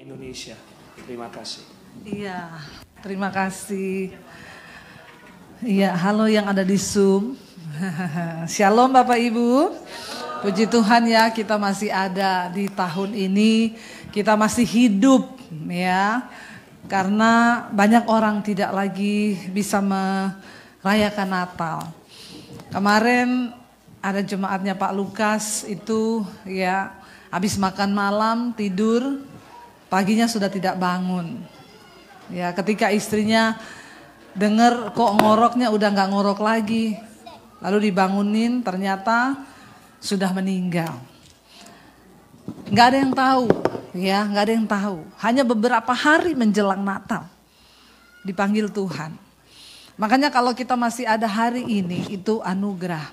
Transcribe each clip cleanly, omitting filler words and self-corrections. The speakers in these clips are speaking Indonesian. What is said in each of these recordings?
Indonesia. Terima kasih. Iya, terima kasih. Iya, halo yang ada di Zoom. Shalom Bapak Ibu. Puji Tuhan ya, kita masih ada di tahun ini, kita masih hidup ya. Karena banyak orang tidak lagi bisa merayakan Natal. Kemarin ada jemaatnya Pak Lukas itu ya, habis makan malam tidur, paginya sudah tidak bangun. Ya, ketika istrinya dengar kok ngoroknya udah nggak ngorok lagi. Lalu dibangunin, ternyata sudah meninggal. Nggak ada yang tahu, ya, nggak ada yang tahu. Hanya beberapa hari menjelang Natal dipanggil Tuhan. Makanya kalau kita masih ada hari ini itu anugerah.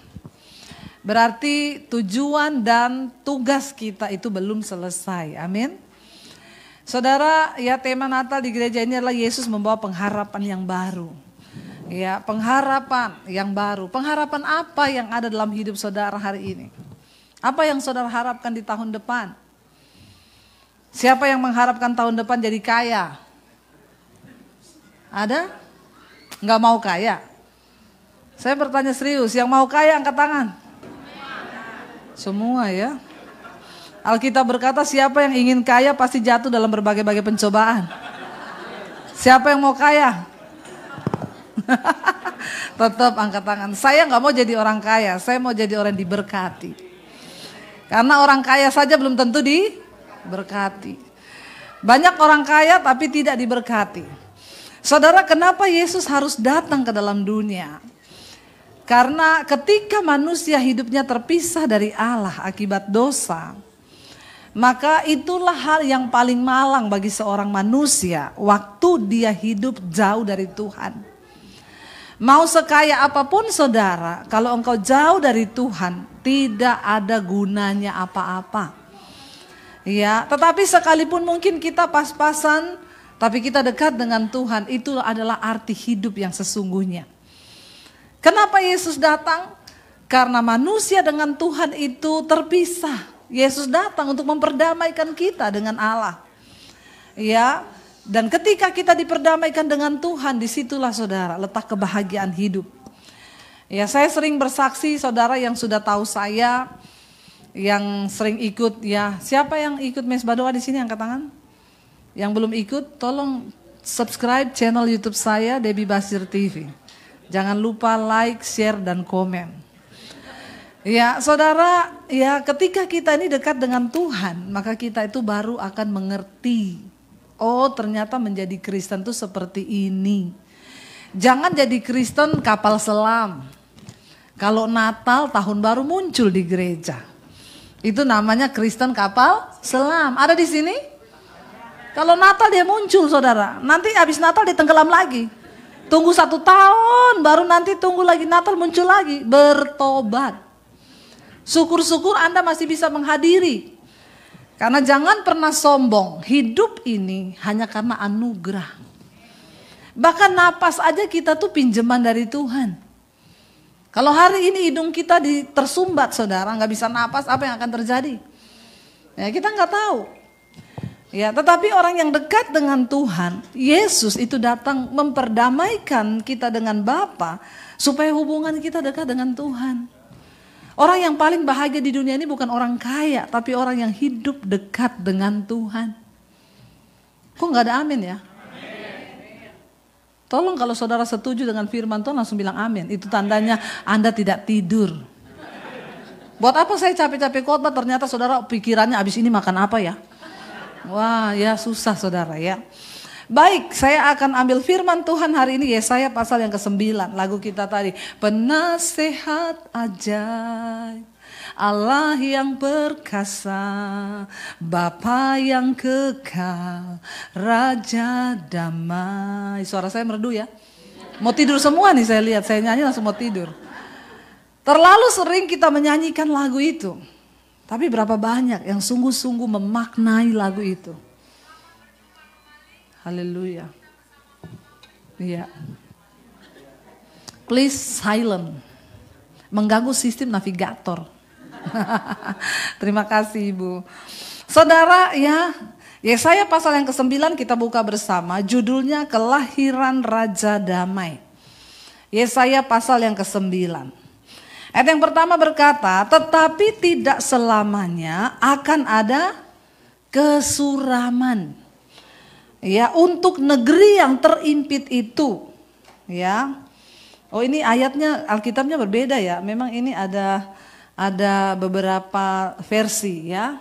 Berarti tujuan dan tugas kita itu belum selesai. Amin. Saudara, ya tema Natal di gereja ini adalah Yesus membawa pengharapan yang baru. Ya, pengharapan yang baru. Pengharapan apa yang ada dalam hidup saudara hari ini? Apa yang saudara harapkan di tahun depan? Siapa yang mengharapkan tahun depan jadi kaya? Ada? Nggak mau kaya? Saya bertanya serius, yang mau kaya angkat tangan. Semua ya. Alkitab berkata siapa yang ingin kaya pasti jatuh dalam berbagai-bagai pencobaan. Siapa yang mau kaya? Tetap angkat tangan. Saya nggak mau jadi orang kaya, saya mau jadi orang diberkati. Karena orang kaya saja belum tentu diberkati. Banyak orang kaya tapi tidak diberkati. Saudara, kenapa Yesus harus datang ke dalam dunia? Karena ketika manusia hidupnya terpisah dari Allah akibat dosa, maka itulah hal yang paling malang bagi seorang manusia waktu dia hidup jauh dari Tuhan. Mau sekaya apapun saudara, kalau engkau jauh dari Tuhan, tidak ada gunanya apa-apa. Ya, tetapi sekalipun mungkin kita pas-pasan, tapi kita dekat dengan Tuhan, itu adalah arti hidup yang sesungguhnya. Kenapa Yesus datang? Karena manusia dengan Tuhan itu terpisah. Yesus datang untuk memperdamaikan kita dengan Allah. Ya, dan ketika kita diperdamaikan dengan Tuhan, disitulah saudara letak kebahagiaan hidup. Ya, saya sering bersaksi saudara yang sudah tahu saya, yang sering ikut ya. Siapa yang ikut Mesbah Doa di sini angkat tangan? Yang belum ikut, tolong subscribe channel YouTube saya Debbie Basir TV. Jangan lupa like, share dan komen. Ya, saudara, ya ketika kita ini dekat dengan Tuhan, maka kita itu baru akan mengerti. Oh, ternyata menjadi Kristen itu seperti ini. Jangan jadi Kristen kapal selam. Kalau Natal, tahun baru muncul di gereja. Itu namanya Kristen kapal selam. Ada di sini? Kalau Natal dia muncul, saudara. Nanti habis Natal dia tenggelam lagi. Tunggu 1 tahun, baru nanti tunggu lagi Natal muncul lagi. Bertobat. Syukur-syukur Anda masih bisa menghadiri. Karena jangan pernah sombong, hidup ini hanya karena anugerah. Bahkan napas aja kita tuh pinjaman dari Tuhan. Kalau hari ini hidung kita tersumbat saudara, nggak bisa napas, apa yang akan terjadi? Ya kita nggak tahu. Ya, tetapi orang yang dekat dengan Tuhan, Yesus itu datang memperdamaikan kita dengan Bapa supaya hubungan kita dekat dengan Tuhan. Orang yang paling bahagia di dunia ini bukan orang kaya, tapi orang yang hidup dekat dengan Tuhan. Kok nggak ada amin ya? Tolong kalau saudara setuju dengan firman Tuhan langsung bilang amin. Itu tandanya Anda tidak tidur. Buat apa saya capek-capek khotbah ternyata saudara pikirannya abis ini makan apa ya? Wah ya susah saudara ya. Baik, saya akan ambil firman Tuhan hari ini Yesaya pasal yang ke-9, lagu kita tadi. Penasehat ajaib, Allah yang perkasa, Bapa yang kekal, Raja damai. Suara saya merdu ya? Mau tidur semua nih saya lihat, saya nyanyi langsung mau tidur. Terlalu sering kita menyanyikan lagu itu. Tapi berapa banyak yang sungguh-sungguh memaknai lagu itu. Haleluya. Iya. Please silent. Mengganggu sistem navigator. Terima kasih Ibu. Saudara ya, Yesaya pasal yang ke-9 kita buka bersama, judulnya Kelahiran Raja Damai. Yesaya pasal yang ke-9. Ayat yang pertama berkata, tetapi tidak selamanya akan ada kesuraman. Ya, untuk negeri yang terimpit itu. Ya. Oh, ini ayatnya Alkitabnya berbeda ya. Memang ini ada beberapa versi ya.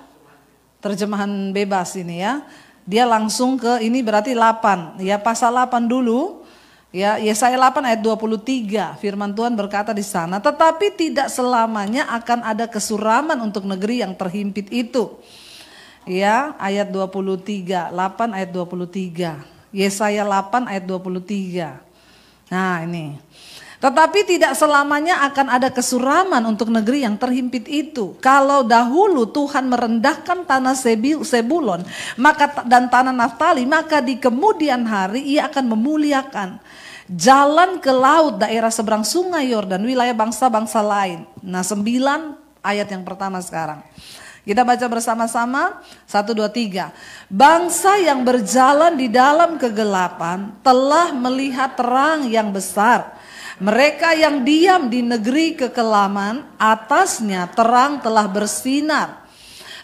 Terjemahan bebas ini ya. Dia langsung ke ini berarti 8. Ya, pasal 8 dulu. Ya, Yesaya 8 ayat 23. Firman Tuhan berkata di sana, tetapi tidak selamanya akan ada kesuraman untuk negeri yang terhimpit itu. Ya, ayat 23, 8 ayat 23. Yesaya 8 ayat 23. Nah, ini. Tetapi tidak selamanya akan ada kesuraman untuk negeri yang terhimpit itu. Kalau dahulu Tuhan merendahkan tanah Sebulon dan tanah Naftali, maka di kemudian hari Ia akan memuliakan jalan ke laut, daerah seberang sungai Yordan, wilayah bangsa-bangsa lain. Nah, 9 ayat yang pertama sekarang. Kita baca bersama-sama, 1, 2, 3. Bangsa yang berjalan di dalam kegelapan telah melihat terang yang besar. Mereka yang diam di negeri kekelaman, atasnya terang telah bersinar.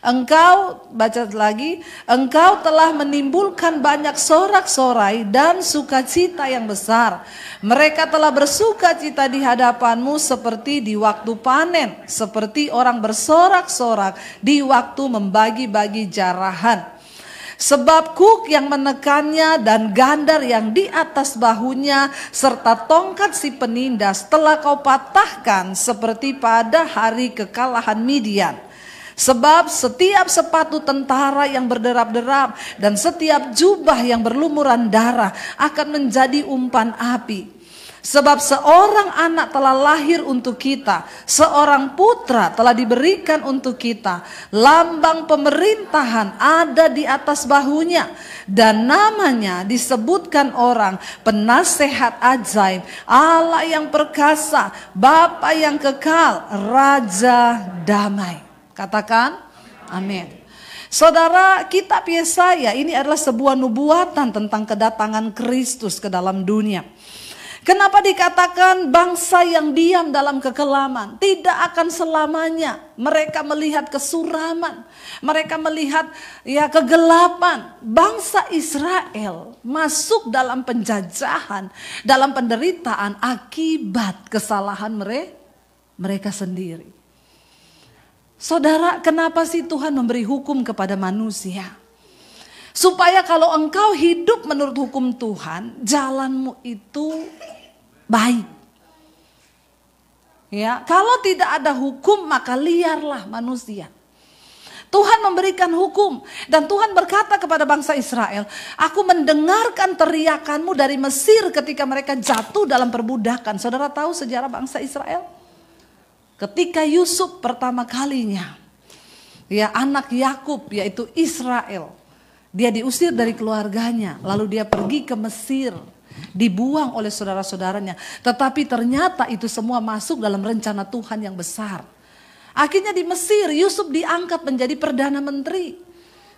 Engkau, baca lagi, engkau telah menimbulkan banyak sorak-sorai dan sukacita yang besar. Mereka telah bersukacita di hadapanmu seperti di waktu panen, seperti orang bersorak-sorak di waktu membagi-bagi jarahan. Sebab kuk yang menekannya dan gandar yang di atas bahunya serta tongkat si penindas telah kau patahkan seperti pada hari kekalahan Midian. Sebab setiap sepatu tentara yang berderap-derap dan setiap jubah yang berlumuran darah akan menjadi umpan api. Sebab seorang anak telah lahir untuk kita, seorang putra telah diberikan untuk kita. Lambang pemerintahan ada di atas bahunya, dan namanya disebutkan orang Penasehat Ajaib, Allah yang perkasa, Bapa yang kekal, Raja Damai. Katakan amin. Saudara, kitab Yesaya ini adalah sebuah nubuatan tentang kedatangan Kristus ke dalam dunia. Kenapa dikatakan bangsa yang diam dalam kekelaman? Tidak akan selamanya mereka melihat kesuraman, mereka melihat ya kegelapan. Bangsa Israel masuk dalam penjajahan, dalam penderitaan akibat kesalahan mereka sendiri. Saudara, kenapa sih Tuhan memberi hukum kepada manusia? Supaya kalau engkau hidup menurut hukum Tuhan, jalanmu itu baik. Ya, kalau tidak ada hukum maka liarlah manusia. Tuhan memberikan hukum dan Tuhan berkata kepada bangsa Israel, aku mendengarkan teriakanmu dari Mesir ketika mereka jatuh dalam perbudakan. Saudara tahu sejarah bangsa Israel? Ketika Yusuf pertama kalinya, ya anak Yakub yaitu Israel, dia diusir dari keluarganya, lalu dia pergi ke Mesir, dibuang oleh saudara-saudaranya. Tetapi ternyata itu semua masuk dalam rencana Tuhan yang besar. Akhirnya di Mesir, Yusuf diangkat menjadi Perdana Menteri.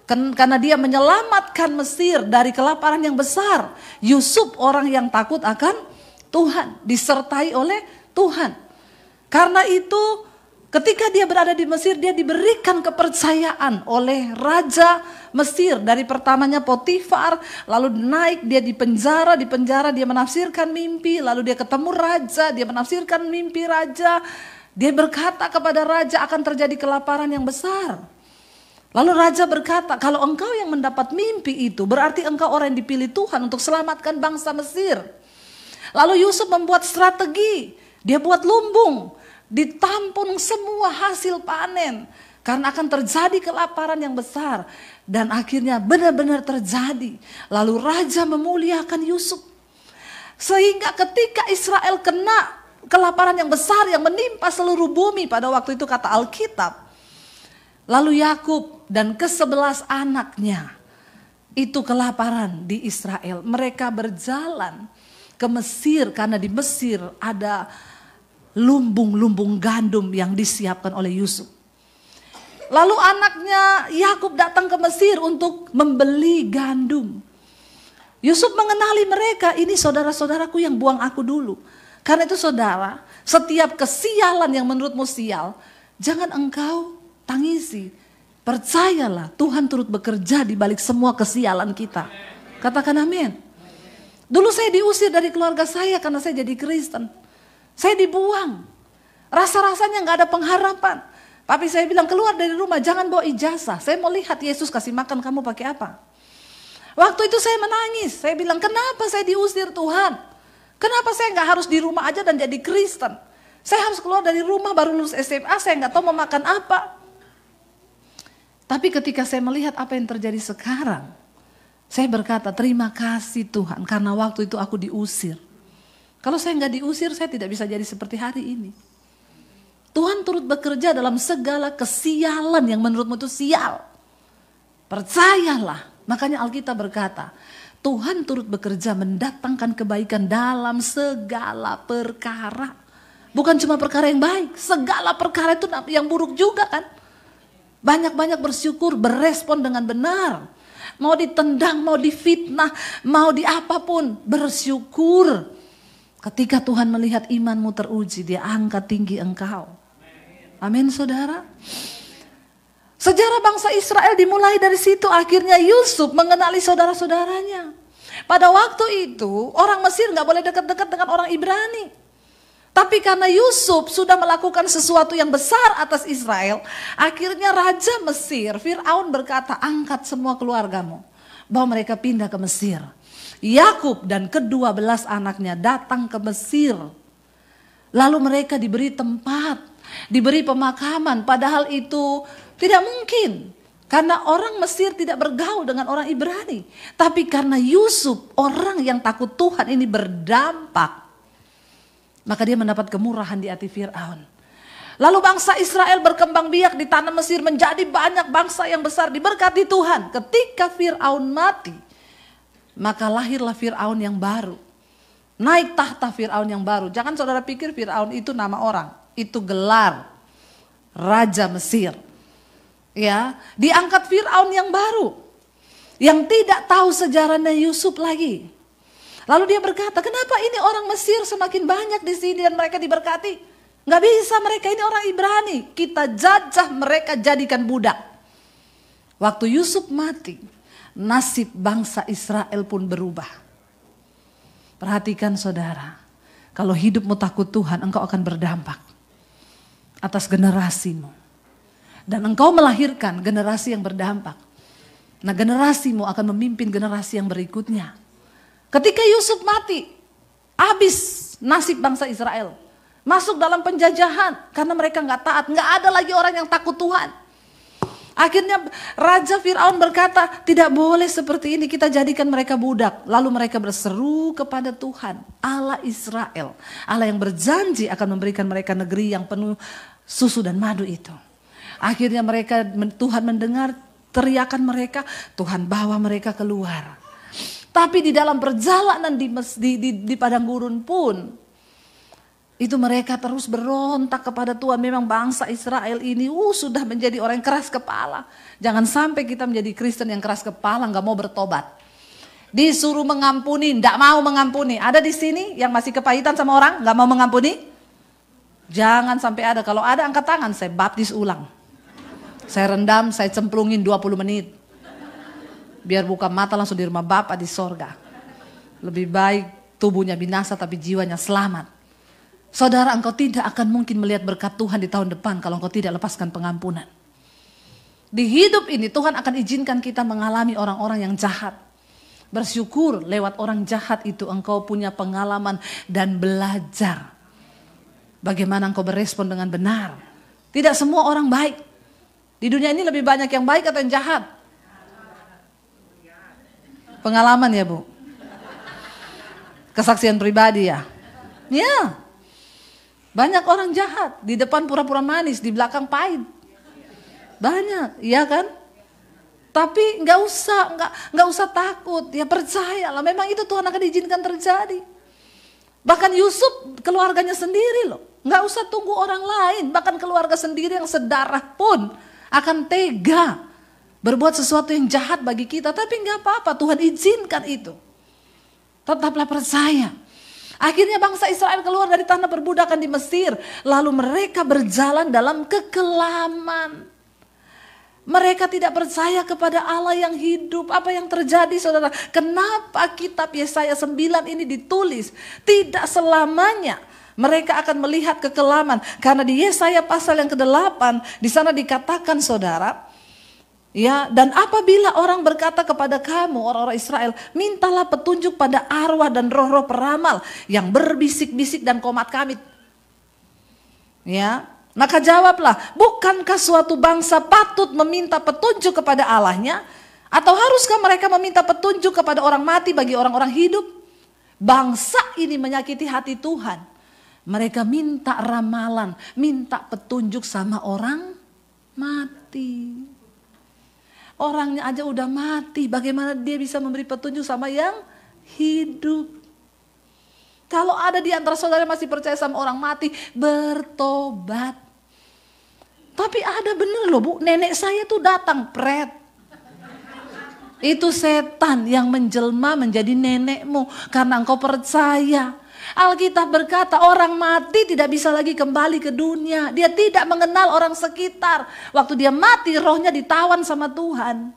Karena dia menyelamatkan Mesir dari kelaparan yang besar. Yusuf orang yang takut akan Tuhan, disertai oleh Tuhan. Karena itu ketika dia berada di Mesir, dia diberikan kepercayaan oleh Raja Mesir. Dari pertamanya Potifar, lalu naik dia di penjara dia menafsirkan mimpi. Lalu dia ketemu raja, dia menafsirkan mimpi raja. Dia berkata kepada raja akan terjadi kelaparan yang besar. Lalu raja berkata, kalau engkau yang mendapat mimpi itu, berarti engkau orang yang dipilih Tuhan untuk selamatkan bangsa Mesir. Lalu Yusuf membuat strategi, dia buat lumbung. Ditampung semua hasil panen karena akan terjadi kelaparan yang besar, dan akhirnya benar-benar terjadi. Lalu raja memuliakan Yusuf sehingga ketika Israel kena kelaparan yang besar yang menimpa seluruh bumi pada waktu itu kata Alkitab, lalu Yakub dan ke-11 anaknya itu kelaparan di Israel. Mereka berjalan ke Mesir karena di Mesir ada lumbung-lumbung gandum yang disiapkan oleh Yusuf. Lalu anaknya Yakub datang ke Mesir untuk membeli gandum. Yusuf mengenali mereka, ini saudara-saudaraku yang buang aku dulu. Karena itu saudara, setiap kesialan yang menurutmu sial, jangan engkau tangisi. Percayalah, Tuhan turut bekerja di balik semua kesialan kita. Katakan amin. Dulu saya diusir dari keluarga saya karena saya jadi Kristen. Saya dibuang. Rasa-rasanya gak ada pengharapan. Papi saya bilang keluar dari rumah, jangan bawa ijazah. Saya mau lihat Yesus kasih makan kamu pakai apa. Waktu itu saya menangis. Saya bilang kenapa saya diusir Tuhan? Kenapa saya gak harus di rumah aja dan jadi Kristen? Saya harus keluar dari rumah baru lulus SMA, saya gak tahu mau makan apa. Tapi ketika saya melihat apa yang terjadi sekarang, saya berkata terima kasih Tuhan karena waktu itu aku diusir. Kalau saya gak diusir, saya tidak bisa jadi seperti hari ini. Tuhan turut bekerja dalam segala kesialan yang menurutmu itu sial. Percayalah. Makanya Alkitab berkata, Tuhan turut bekerja mendatangkan kebaikan dalam segala perkara. Bukan cuma perkara yang baik, segala perkara itu yang buruk juga kan. Banyak-banyak bersyukur, berespon dengan benar. Mau ditendang, mau difitnah, mau di apapun, bersyukur. Ketika Tuhan melihat imanmu teruji, dia angkat tinggi engkau. Amin saudara. Sejarah bangsa Israel dimulai dari situ. Akhirnya Yusuf mengenali saudara-saudaranya. Pada waktu itu orang Mesir gak boleh dekat-dekat dengan orang Ibrani. Tapi karena Yusuf sudah melakukan sesuatu yang besar atas Israel. Akhirnya Raja Mesir, Fir'aun berkata, angkat semua keluargamu. Bahwa mereka pindah ke Mesir. Yakub dan ke-12 anaknya datang ke Mesir. Lalu mereka diberi tempat. Diberi pemakaman, padahal itu tidak mungkin. Karena orang Mesir tidak bergaul dengan orang Ibrani. Tapi karena Yusuf, orang yang takut Tuhan ini berdampak. Maka dia mendapat kemurahan di hati Fir'aun. Lalu bangsa Israel berkembang biak di tanah Mesir menjadi banyak bangsa yang besar diberkati Tuhan. Ketika Fir'aun mati, maka lahirlah Fir'aun yang baru. Naik tahta Fir'aun yang baru. Jangan saudara pikir Fir'aun itu nama orang. Itu gelar Raja Mesir. Ya, diangkat Fir'aun yang baru. Yang tidak tahu sejarahnya Yusuf lagi. Lalu dia berkata, kenapa ini orang Mesir semakin banyak di sini dan mereka diberkati? Gak bisa, mereka ini orang Ibrani. Kita jajah mereka jadikan budak. Waktu Yusuf mati, nasib bangsa Israel pun berubah. Perhatikan saudara, kalau hidupmu takut Tuhan, engkau akan berdampak atas generasimu. Dan engkau melahirkan generasi yang berdampak. Nah, generasimu akan memimpin generasi yang berikutnya. Ketika Yusuf mati, habis nasib bangsa Israel. Masuk dalam penjajahan karena mereka gak taat. Gak ada lagi orang yang takut Tuhan. Akhirnya Raja Fir'aun berkata, tidak boleh seperti ini, kita jadikan mereka budak. Lalu mereka berseru kepada Tuhan, Allah Israel. Allah yang berjanji akan memberikan mereka negeri yang penuh susu dan madu itu. Akhirnya Tuhan mendengar teriakan mereka, Tuhan bawa mereka keluar. Tapi di dalam perjalanan di padang gurun pun, itu mereka terus berontak kepada Tuhan. Memang bangsa Israel ini sudah menjadi orang yang keras kepala. Jangan sampai kita menjadi Kristen yang keras kepala, gak mau bertobat. Disuruh mengampuni, gak mau mengampuni. Ada di sini yang masih kepahitan sama orang, gak mau mengampuni? Jangan sampai ada. Kalau ada angkat tangan, saya baptis ulang. Saya rendam, saya cemplungin 20 menit. Biar buka mata langsung di rumah Bapa di sorga. Lebih baik tubuhnya binasa tapi jiwanya selamat. Saudara, engkau tidak akan mungkin melihat berkat Tuhan di tahun depan kalau engkau tidak lepaskan pengampunan. Di hidup ini Tuhan akan izinkan kita mengalami orang-orang yang jahat. Bersyukur lewat orang jahat itu engkau punya pengalaman dan belajar. Bagaimana engkau berespon dengan benar. Tidak semua orang baik. Di dunia ini lebih banyak yang baik atau yang jahat? Pengalaman ya Bu? Kesaksian pribadi ya? Ya. Banyak orang jahat. Di depan pura-pura manis, di belakang pahit. Banyak, iya kan? Tapi nggak usah takut. Ya percayalah, memang itu Tuhan akan izinkan terjadi. Bahkan Yusuf keluarganya sendiri loh. Nggak usah tunggu orang lain. Bahkan keluarga sendiri yang sedarah pun akan tega berbuat sesuatu yang jahat bagi kita. Tapi nggak apa-apa, Tuhan izinkan itu. Tetaplah percaya. Akhirnya bangsa Israel keluar dari tanah perbudakan di Mesir. Lalu mereka berjalan dalam kekelaman. Mereka tidak percaya kepada Allah yang hidup. Apa yang terjadi, saudara? Kenapa kitab Yesaya 9 ini ditulis? Tidak selamanya mereka akan melihat kekelaman. Karena di Yesaya pasal yang ke-8, di sana dikatakan, saudara, ya, dan apabila orang berkata kepada kamu, orang-orang Israel, mintalah petunjuk pada arwah dan roh-roh peramal yang berbisik-bisik dan komat kamit. Ya, maka jawablah, bukankah suatu bangsa patut meminta petunjuk kepada Allahnya? Atau haruskah mereka meminta petunjuk kepada orang mati bagi orang-orang hidup? Bangsa ini menyakiti hati Tuhan. Mereka minta ramalan, minta petunjuk sama orang mati. Orangnya aja udah mati, bagaimana dia bisa memberi petunjuk sama yang hidup? Kalau ada di antara saudara masih percaya sama orang mati, bertobat. Tapi ada bener loh Bu, nenek saya tuh datang pret. Itu setan yang menjelma menjadi nenekmu karena engkau percaya. Alkitab berkata orang mati tidak bisa lagi kembali ke dunia. Dia tidak mengenal orang sekitar. Waktu dia mati rohnya ditawan sama Tuhan.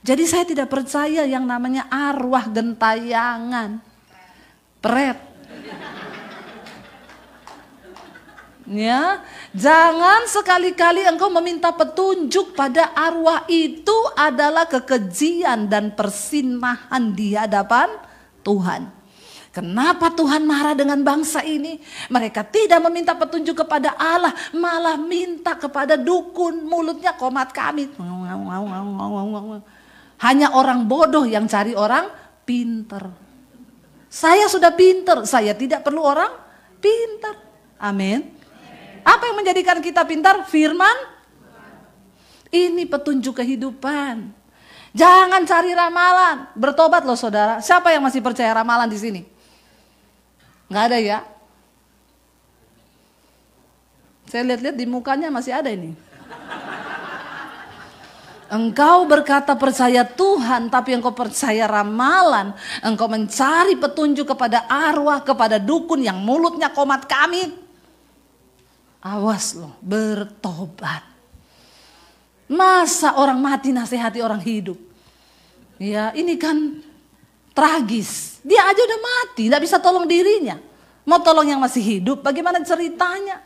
Jadi saya tidak percaya yang namanya arwah gentayangan. Pret. Ya, jangan sekali-kali engkau meminta petunjuk pada arwah, itu adalah kekejian dan persinahan di hadapan Tuhan. Kenapa Tuhan marah dengan bangsa ini? Mereka tidak meminta petunjuk kepada Allah, malah minta kepada dukun, mulutnya komat kamit. Hanya orang bodoh yang cari orang pinter. Saya sudah pinter, saya tidak perlu orang pinter. Amin. Apa yang menjadikan kita pintar? Firman. Ini petunjuk kehidupan. Jangan cari ramalan. Bertobat loh saudara. Siapa yang masih percaya ramalan di sini? Nggak ada ya? Saya lihat-lihat di mukanya masih ada ini. Engkau berkata percaya Tuhan, tapi engkau percaya ramalan. Engkau mencari petunjuk kepada arwah, kepada dukun yang mulutnya komat kamit. Awas loh, bertobat. Masa orang mati nasihati orang hidup? Ya, ini kan tragis. Dia aja udah mati, tidak bisa tolong dirinya. Mau tolong yang masih hidup, bagaimana ceritanya?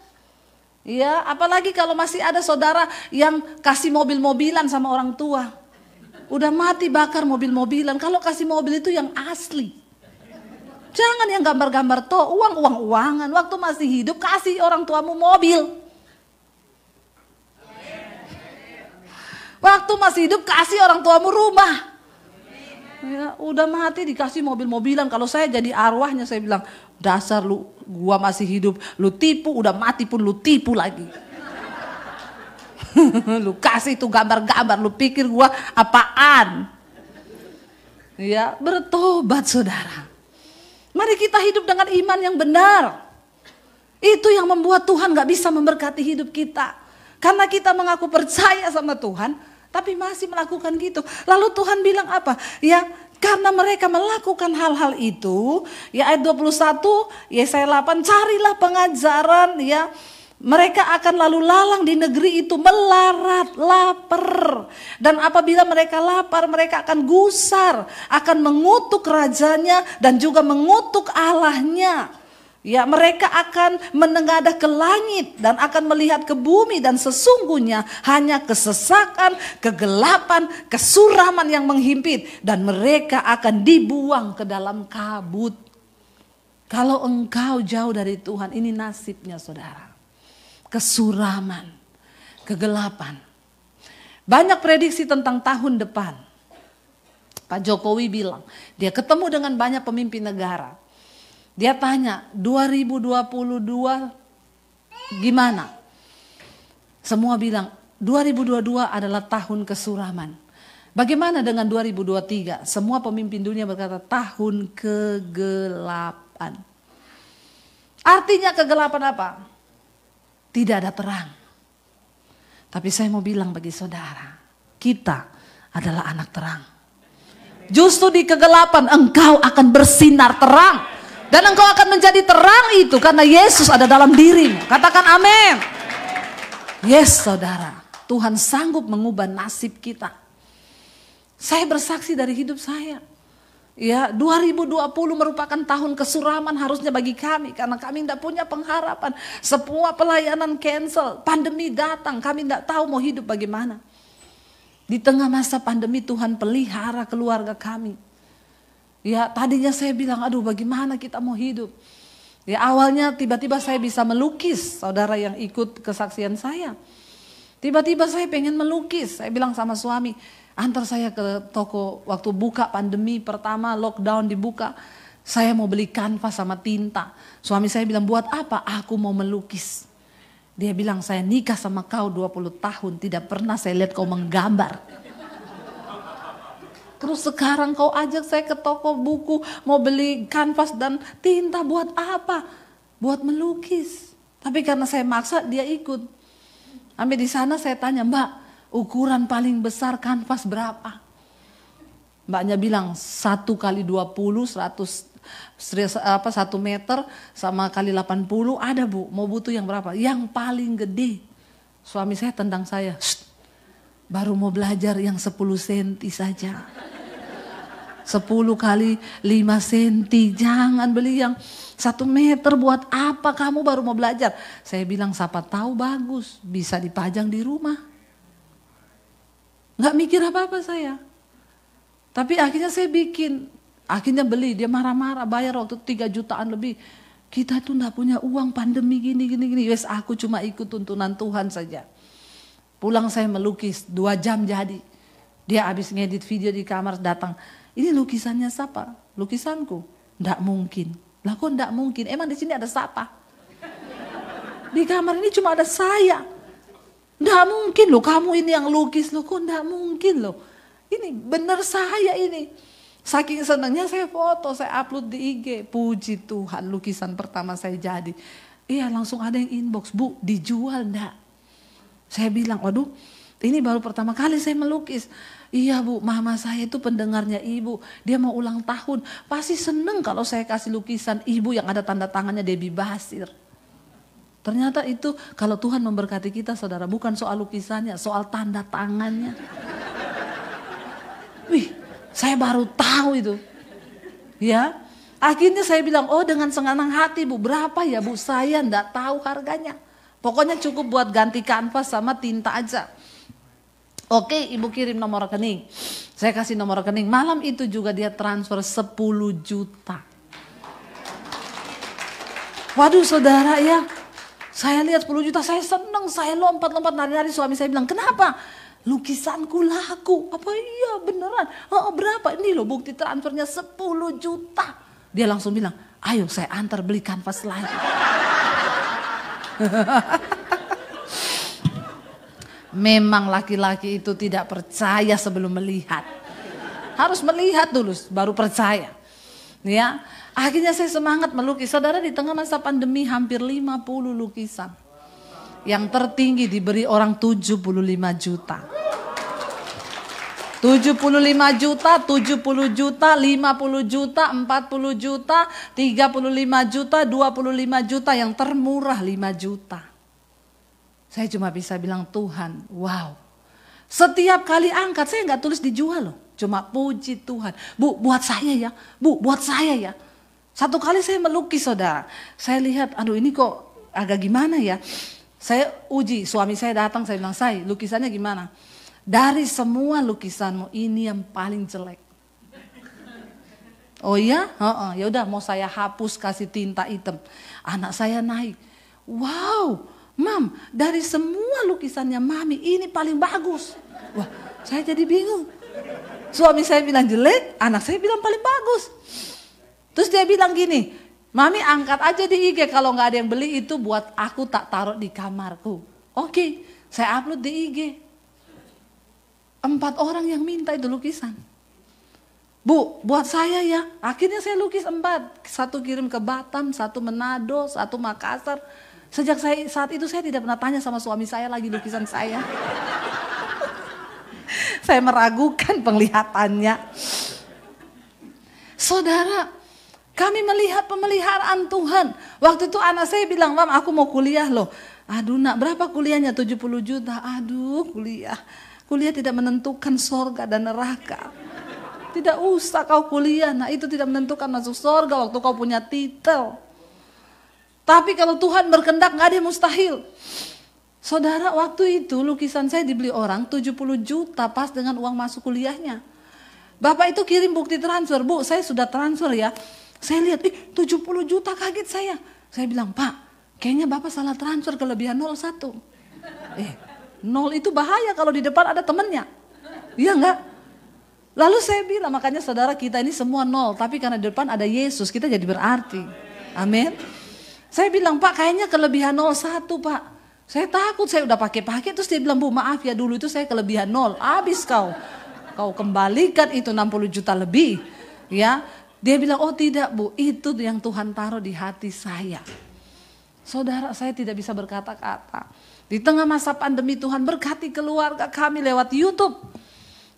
Ya, apalagi kalau masih ada saudara yang kasih mobil-mobilan sama orang tua. Udah mati bakar mobil-mobilan. Kalau kasih mobil itu yang asli. Jangan yang gambar-gambar toh, uang-uangan. Waktu masih hidup kasih orang tuamu mobil. Waktu masih hidup kasih orang tuamu rumah. Ya, udah mati dikasih mobil-mobilan. Kalau saya jadi arwahnya saya bilang, dasar lu, gua masih hidup, lu tipu, udah mati pun lu tipu lagi. Lu kasih itu gambar-gambar, lu pikir gua apaan? Ya, bertobat saudara. Mari kita hidup dengan iman yang benar. Itu yang membuat Tuhan gak bisa memberkati hidup kita. Karena kita mengaku percaya sama Tuhan, tapi masih melakukan gitu. Lalu Tuhan bilang apa? Ya, karena mereka melakukan hal-hal itu, ya ayat 21, Yesaya 8, carilah pengajaran ya. Mereka akan lalu lalang di negeri itu melarat, lapar. Dan apabila mereka lapar, mereka akan gusar, akan mengutuk rajanya dan juga mengutuk Allahnya. Ya, mereka akan menengadah ke langit dan akan melihat ke bumi dan sesungguhnya hanya kesesakan, kegelapan, kesuraman yang menghimpit dan mereka akan dibuang ke dalam kabut. Kalau engkau jauh dari Tuhan, ini nasibnya saudara. Kesuraman, kegelapan. Banyak prediksi tentang tahun depan. Pak Jokowi bilang, dia ketemu dengan banyak pemimpin negara. Dia tanya, 2022 gimana? Semua bilang, 2022 adalah tahun kesuraman. Bagaimana dengan 2023? Semua pemimpin dunia berkata, tahun kegelapan. Artinya kegelapan apa? Tidak ada terang. Tapi saya mau bilang bagi saudara, kita adalah anak terang. Justru di kegelapan engkau akan bersinar terang. Dan engkau akan menjadi terang itu karena Yesus ada dalam dirimu. Katakan amin. Yes saudara, Tuhan sanggup mengubah nasib kita. Saya bersaksi dari hidup saya. Ya, 2020 merupakan tahun kesuraman harusnya bagi kami. Karena kami tidak punya pengharapan. Semua pelayanan cancel. Pandemi datang. Kami tidak tahu mau hidup bagaimana. Di tengah masa pandemi Tuhan pelihara keluarga kami. Ya, tadinya saya bilang, aduh bagaimana kita mau hidup. Ya, awalnya tiba-tiba saya bisa melukis. Saudara yang ikut kesaksian saya. Tiba-tiba saya pengen melukis. Saya bilang sama suami, antar saya ke toko waktu buka pandemi pertama, lockdown dibuka. Saya mau beli kanvas sama tinta. Suami saya bilang, buat apa? Aku mau melukis. Dia bilang, saya nikah sama kau 20 tahun. Tidak pernah saya lihat kau menggambar. Terus sekarang kau ajak saya ke toko buku. Mau beli kanvas dan tinta. Buat apa? Buat melukis. Tapi karena saya maksa, dia ikut. Sampai di sana saya tanya, Mbak, ukuran paling besar kanvas berapa? Mbaknya bilang 1 kali 20, 1 meter sama kali 80 ada Bu. Mau butuh yang berapa? Yang paling gede. Suami saya tendang saya. Baru mau belajar yang 10 senti saja. 10 kali 5 senti. Jangan beli yang 1 meter, buat apa kamu baru mau belajar? Saya bilang siapa tahu bagus. Bisa dipajang di rumah. Nggak mikir apa-apa saya. Tapi akhirnya saya bikin. Akhirnya beli, dia marah-marah, bayar waktu 3 jutaan lebih. Kita tuh gak punya uang, pandemi gini. Wes aku cuma ikut tuntunan Tuhan saja. Pulang saya melukis, 2 jam jadi. Dia habis ngedit video di kamar datang. Ini lukisannya siapa? Lukisanku? Nggak mungkin. Lah kok nggak mungkin? Emang di sini ada siapa? Di kamar ini cuma ada saya. Nggak mungkin loh kamu ini yang lukis loh. Kok nggak mungkin loh? Ini bener saya ini. Saking senangnya saya foto, saya upload di IG. Puji Tuhan, lukisan pertama saya jadi. Iya langsung ada yang inbox, Bu dijual enggak? Saya bilang, waduh ini baru pertama kali saya melukis. Iya Bu, mama saya itu pendengarnya Ibu. Dia mau ulang tahun, pasti seneng kalau saya kasih lukisan Ibu yang ada tanda tangannya Debbie Basir. Ternyata itu kalau Tuhan memberkati kita saudara, bukan soal lukisannya, soal tanda tangannya. Wih, saya baru tahu itu. Ya, akhirnya saya bilang, oh dengan senang hati Bu, berapa ya Bu? Saya enggak tahu harganya. Pokoknya cukup buat ganti kanvas sama tinta aja. Oke, Ibu kirim nomor rekening. Saya kasih nomor rekening. Malam itu juga dia transfer 10 juta. Waduh saudara ya. Saya lihat 10 juta, saya senang. Saya lompat-lompat nari-nari. Suami saya bilang, kenapa? Lukisanku laku. Apa iya beneran? Oh berapa? Ini loh bukti transfernya 10 juta. Dia langsung bilang, ayo saya antar beli kanvas lain. Memang laki-laki itu tidak percaya sebelum melihat. Harus melihat dulu baru percaya. Ya, akhirnya saya semangat melukis. Saudara, di tengah masa pandemi hampir 50 lukisan. Yang tertinggi diberi orang 75 juta. 75 juta, 70 juta, 50 juta, 40 juta, 35 juta, 25 juta, yang termurah 5 juta. Saya cuma bisa bilang Tuhan, wow. Setiap kali angkat, saya nggak tulis dijual loh. Cuma puji Tuhan. Bu, buat saya ya. Bu, buat saya ya. Satu kali saya melukis saudara. Saya lihat, aduh ini kok agak gimana ya. Saya uji, suami saya datang, saya bilang, Say, lukisannya gimana? Dari semua lukisanmu, ini yang paling jelek. Oh iya? Ya udah mau saya hapus, kasih tinta hitam. Anak saya naik. Wow. Mam, dari semua lukisannya Mami ini paling bagus. Wah, saya jadi bingung. Suami saya bilang jelek, anak saya bilang paling bagus. Terus dia bilang gini, Mami angkat aja di IG, kalau nggak ada yang beli itu buat aku tak taruh di kamarku. Oke, saya upload di IG. 4 orang yang minta itu lukisan. Bu, buat saya ya. Akhirnya saya lukis 4. 1 kirim ke Batam, 1 Manado, 1 Makassar. Sejak saat itu saya tidak pernah tanya sama suami saya lagi lukisan saya. Saya meragukan penglihatannya. Saudara, kami melihat pemeliharaan Tuhan. Waktu itu anak saya bilang, "Mam, aku mau kuliah loh." Aduh nak, berapa kuliahnya? 70 juta. Aduh, kuliah. Kuliah tidak menentukan sorga dan neraka. Tidak usah kau kuliah. Nah, itu tidak menentukan masuk sorga waktu kau punya titel. Tapi kalau Tuhan berkehendak, gak ada yang mustahil. Saudara, waktu itu lukisan saya dibeli orang 70 juta pas dengan uang masuk kuliahnya. Bapak itu kirim bukti transfer. "Bu, saya sudah transfer ya." Saya lihat, 70 juta, kaget saya. Saya bilang, "Pak, kayaknya Bapak salah transfer, kelebihan 01. 0 itu bahaya kalau di depan ada temennya. Iya enggak? Lalu saya bilang, makanya saudara kita ini semua 0. Tapi karena di depan ada Yesus, kita jadi berarti. Amin. Saya bilang, "Pak, kayaknya kelebihan 01 Pak." Saya takut, saya udah pakai. Terus dia bilang, "Bu, maaf ya, dulu itu saya kelebihan 0. Habis kau kembalikan itu 60 juta lebih." Ya, dia bilang, "Oh tidak Bu, itu yang Tuhan taruh di hati saya." Saudara, saya tidak bisa berkata-kata. Di tengah masa pandemi Tuhan berkati keluarga kami lewat YouTube.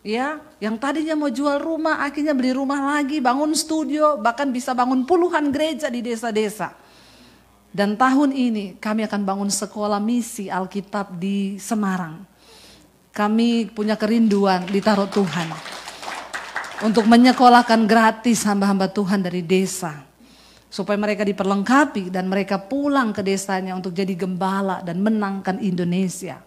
Ya, yang tadinya mau jual rumah, akhirnya beli rumah lagi, bangun studio, bahkan bisa bangun puluhan gereja di desa-desa. Dan tahun ini kami akan bangun sekolah misi Alkitab di Semarang. Kami punya kerinduan ditaruh Tuhan untuk menyekolahkan gratis hamba-hamba Tuhan dari desa. Supaya mereka diperlengkapi dan mereka pulang ke desanya untuk jadi gembala dan menangkan Indonesia.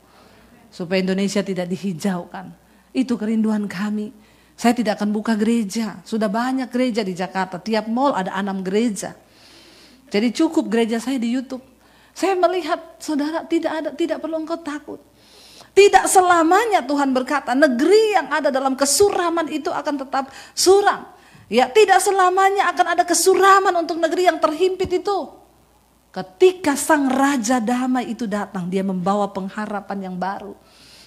Supaya Indonesia tidak dihijaukan. Itu kerinduan kami. Saya tidak akan buka gereja. Sudah banyak gereja di Jakarta. Tiap mall ada 6 gereja. Jadi cukup gereja saya di YouTube. Saya melihat, saudara, tidak perlu engkau takut. Tidak selamanya Tuhan berkata, negeri yang ada dalam kesuraman itu akan tetap suram. Ya, tidak selamanya akan ada kesuraman untuk negeri yang terhimpit itu. Ketika sang Raja Damai itu datang, dia membawa pengharapan yang baru.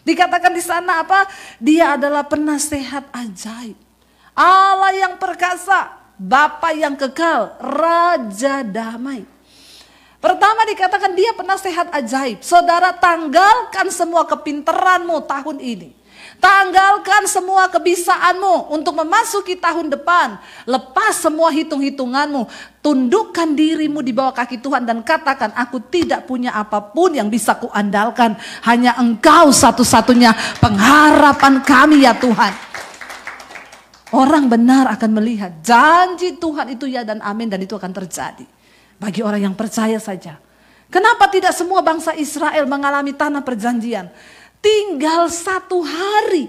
Dikatakan di sana apa? Dia adalah penasehat ajaib. Allah yang perkasa. Bapa yang kekal, Raja Damai. Pertama dikatakan dia penasehat ajaib. Saudara, tanggalkan semua kepintaranmu tahun ini. Tanggalkan semua kebisaanmu untuk memasuki tahun depan. Lepas semua hitung-hitunganmu. Tundukkan dirimu di bawah kaki Tuhan dan katakan, "Aku tidak punya apapun yang bisa kuandalkan. Hanya Engkau satu-satunya pengharapan kami ya Tuhan." Orang benar akan melihat janji Tuhan itu ya dan amin, dan itu akan terjadi bagi orang yang percaya saja. Kenapa tidak semua bangsa Israel mengalami tanah perjanjian? Tinggal 1 hari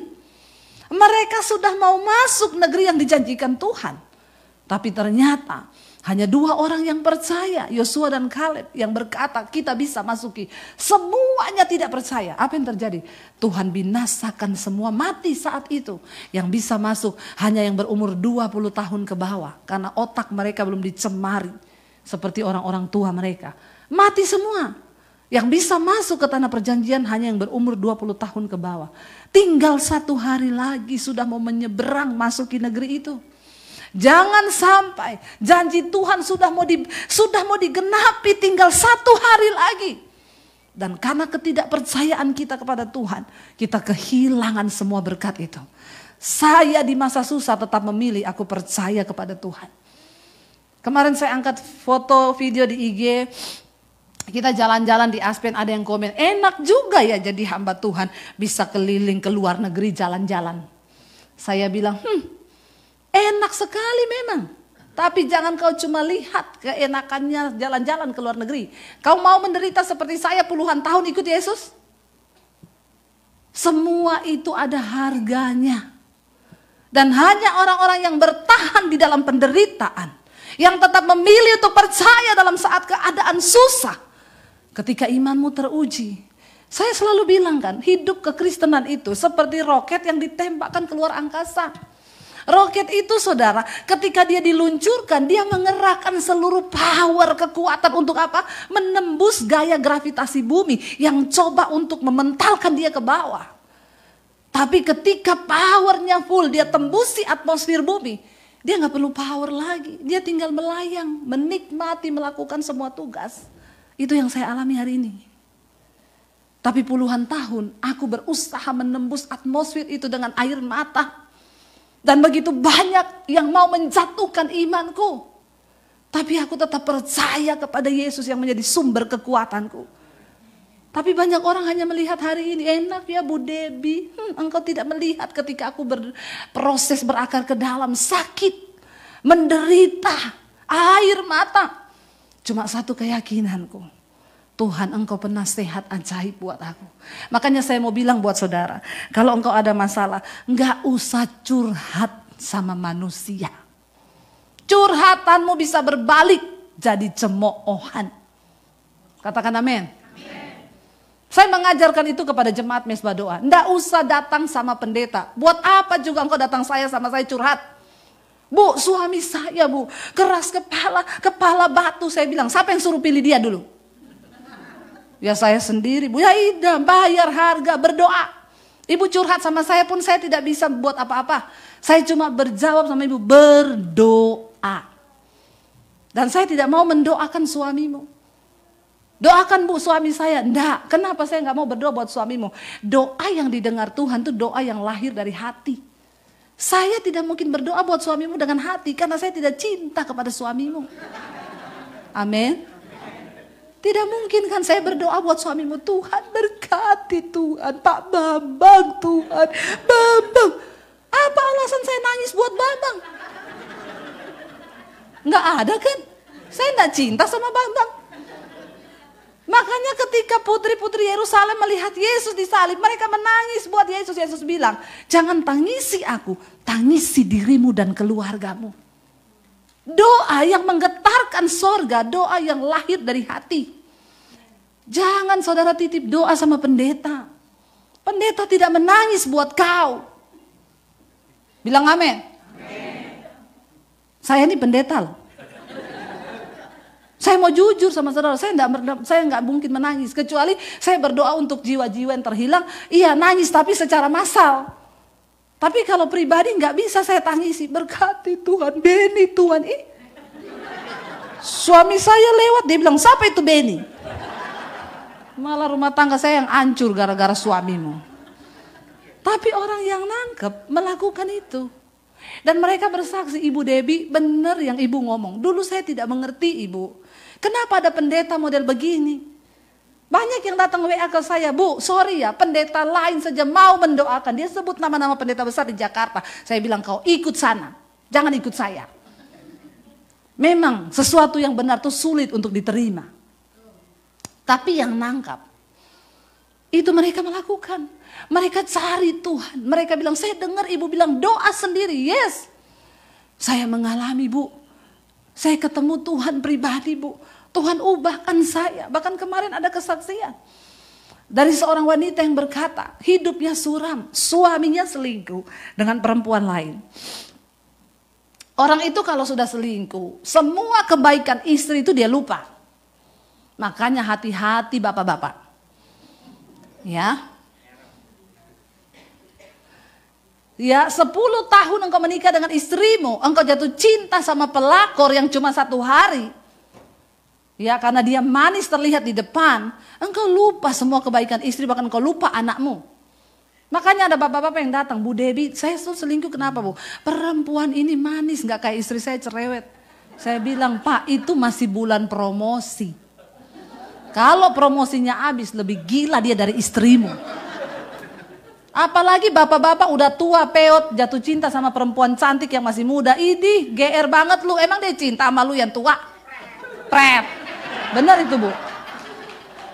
mereka sudah mau masuk negeri yang dijanjikan Tuhan. Tapi ternyata hanya 2 orang yang percaya, Yosua dan Kaleb, yang berkata kita bisa masuki. Semuanya tidak percaya. Apa yang terjadi? Tuhan binasakan semua, mati saat itu. Yang bisa masuk hanya yang berumur 20 tahun ke bawah. Karena otak mereka belum dicemari seperti orang-orang tua mereka. Mati semua. Yang bisa masuk ke tanah perjanjian hanya yang berumur 20 tahun ke bawah. Tinggal 1 hari lagi sudah mau menyeberang masuki negeri itu. Jangan sampai janji Tuhan sudah mau digenapi, tinggal 1 hari lagi. Dan karena ketidakpercayaan kita kepada Tuhan, kita kehilangan semua berkat itu. Saya di masa susah tetap memilih, aku percaya kepada Tuhan. Kemarin saya angkat foto video di IG, kita jalan-jalan di Aspen, ada yang komen, enak juga ya jadi hamba Tuhan, bisa keliling ke luar negeri jalan-jalan. Saya bilang, enak sekali memang. Tapi jangan kau cuma lihat keenakannya jalan-jalan ke luar negeri. Kau mau menderita seperti saya puluhan tahun ikut Yesus? Semua itu ada harganya. Dan hanya orang-orang yang bertahan di dalam penderitaan, yang tetap memilih untuk percaya dalam saat keadaan susah, ketika imanmu teruji. Saya selalu bilang kan, hidup kekristenan itu seperti roket yang ditembakkan keluar angkasa. Roket itu saudara, ketika dia diluncurkan, dia mengerahkan seluruh power, kekuatan untuk apa? Menembus gaya gravitasi bumi yang coba untuk mementalkan dia ke bawah. Tapi ketika powernya full, dia tembusi atmosfer bumi, dia gak perlu power lagi. Dia tinggal melayang, menikmati, melakukan semua tugas. Itu yang saya alami hari ini. Tapi puluhan tahun aku berusaha menembus atmosfer itu dengan air mata. Dan begitu banyak yang mau menjatuhkan imanku. Tapi aku tetap percaya kepada Yesus yang menjadi sumber kekuatanku. Tapi banyak orang hanya melihat hari ini, enak ya Bu Debbie. Engkau tidak melihat ketika aku berproses berakar ke dalam, sakit, menderita, air mata. Cuma satu keyakinanku, Tuhan engkau penasehat ajaib buat aku. Makanya saya mau bilang buat saudara, kalau engkau ada masalah, enggak usah curhat sama manusia. Curhatanmu bisa berbalik jadi cemoohan. Katakan amin. Saya mengajarkan itu kepada jemaat Mesbah Doa. Enggak usah datang sama pendeta. Buat apa juga engkau datang sama saya curhat. Bu, suami saya bu, keras kepala batu. Saya bilang, siapa yang suruh pilih dia dulu? Ya saya sendiri bu. Ya iya, bayar harga, berdoa. Ibu curhat sama saya pun saya tidak bisa buat apa-apa. Saya cuma berjawab sama ibu, berdoa. Dan saya tidak mau mendoakan suamimu. Doakan bu suami saya. Enggak, kenapa saya enggak mau berdoa buat suamimu? Doa yang didengar Tuhan itu doa yang lahir dari hati. Saya tidak mungkin berdoa buat suamimu dengan hati karena saya tidak cinta kepada suamimu. Amin. Tidak mungkin kan saya berdoa buat suamimu, Tuhan berkati Tuhan, Pak Bambang Tuhan, Bambang. Apa alasan saya nangis buat Bambang? Enggak ada kan? Saya enggak cinta sama Bambang. Makanya ketika putri-putri Yerusalem melihat Yesus disalib, mereka menangis buat Yesus. Yesus bilang, jangan tangisi aku, tangisi dirimu dan keluargamu. Doa yang menggetarkan sorga, doa yang lahir dari hati. Jangan saudara titip doa sama pendeta. Pendeta tidak menangis buat kau. Bilang amin. Saya ini pendeta loh. Saya mau jujur sama saudara, saya nggak mungkin menangis. Kecuali saya berdoa untuk jiwa-jiwa yang terhilang, iya nangis tapi secara massal. Tapi kalau pribadi nggak bisa saya tangisi. Berkati Tuhan, Beni Tuhan. Suami saya lewat, dia bilang, siapa itu Beni? Malah rumah tangga saya yang hancur gara-gara suamimu. Tapi orang yang nangkep melakukan itu. Dan mereka bersaksi, Ibu Debbie benar yang Ibu ngomong. Dulu saya tidak mengerti Ibu. Kenapa ada pendeta model begini? Banyak yang datang WA ke saya, Bu, sorry ya, pendeta lain saja mau mendoakan. Dia sebut nama-nama pendeta besar di Jakarta. Saya bilang, kau ikut sana, jangan ikut saya. Memang sesuatu yang benar itu sulit untuk diterima. Tapi yang nangkap, itu mereka melakukan. Mereka cari Tuhan. Mereka bilang, saya dengar Ibu bilang doa sendiri. Yes, saya mengalami Bu. Saya ketemu Tuhan pribadi Bu. Tuhan ubahkan saya. Bahkan kemarin ada kesaksian. Dari seorang wanita yang berkata, hidupnya suram. Suaminya selingkuh dengan perempuan lain. Orang itu kalau sudah selingkuh, semua kebaikan istri itu dia lupa. Makanya hati-hati bapak-bapak. Ya. Ya, 10 tahun engkau menikah dengan istrimu, engkau jatuh cinta sama pelakor yang cuma 1 hari. Ya, karena dia manis terlihat di depan, engkau lupa semua kebaikan istri, bahkan engkau lupa anakmu. Makanya ada bapak-bapak yang datang, Bu Debbie, saya selingkuh kenapa Bu? Perempuan ini manis, gak kayak istri saya cerewet. Saya bilang, Pak, itu masih bulan promosi. Kalau promosinya habis, lebih gila dia dari istrimu. Apalagi bapak-bapak udah tua, peot, jatuh cinta sama perempuan cantik yang masih muda. Idih, GR banget lu. Emang dia cinta sama lu yang tua? Pret. Bener itu Bu.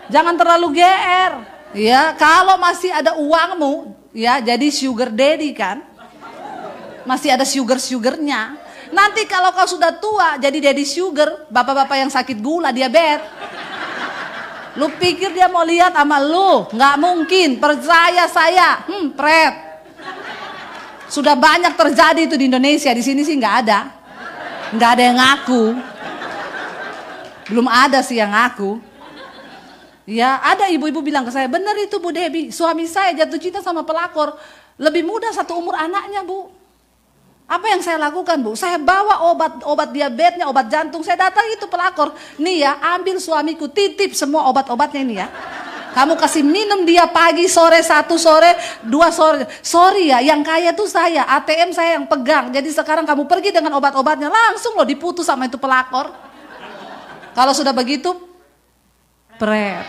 Jangan terlalu GR. Ya, kalau masih ada uangmu, ya jadi sugar daddy kan. Masih ada sugar-sugarnya. Nanti kalau kau sudah tua, jadi daddy sugar, bapak-bapak yang sakit gula, diabetes. Lu pikir dia mau lihat sama lu? Nggak mungkin, percaya saya. Pret. Sudah banyak terjadi itu di Indonesia, di sini sih nggak ada. Nggak ada yang ngaku. Belum ada sih yang ngaku. Ya, ada ibu-ibu bilang ke saya, benar itu Bu Debbie, suami saya jatuh cinta sama pelakor. Lebih muda 1 umur anaknya Bu. Apa yang saya lakukan, Bu? Saya bawa obat diabetesnya, obat jantung. Saya datang itu pelakor. Nih ya, ambil suamiku, titip semua obat-obatnya ini ya. Kamu kasih minum dia pagi, sore, 1 sore, 2 sore. Sorry ya, yang kaya tuh saya, ATM saya yang pegang. Jadi sekarang kamu pergi dengan obat-obatnya, langsung loh diputus sama itu pelakor. Kalau sudah begitu, pret.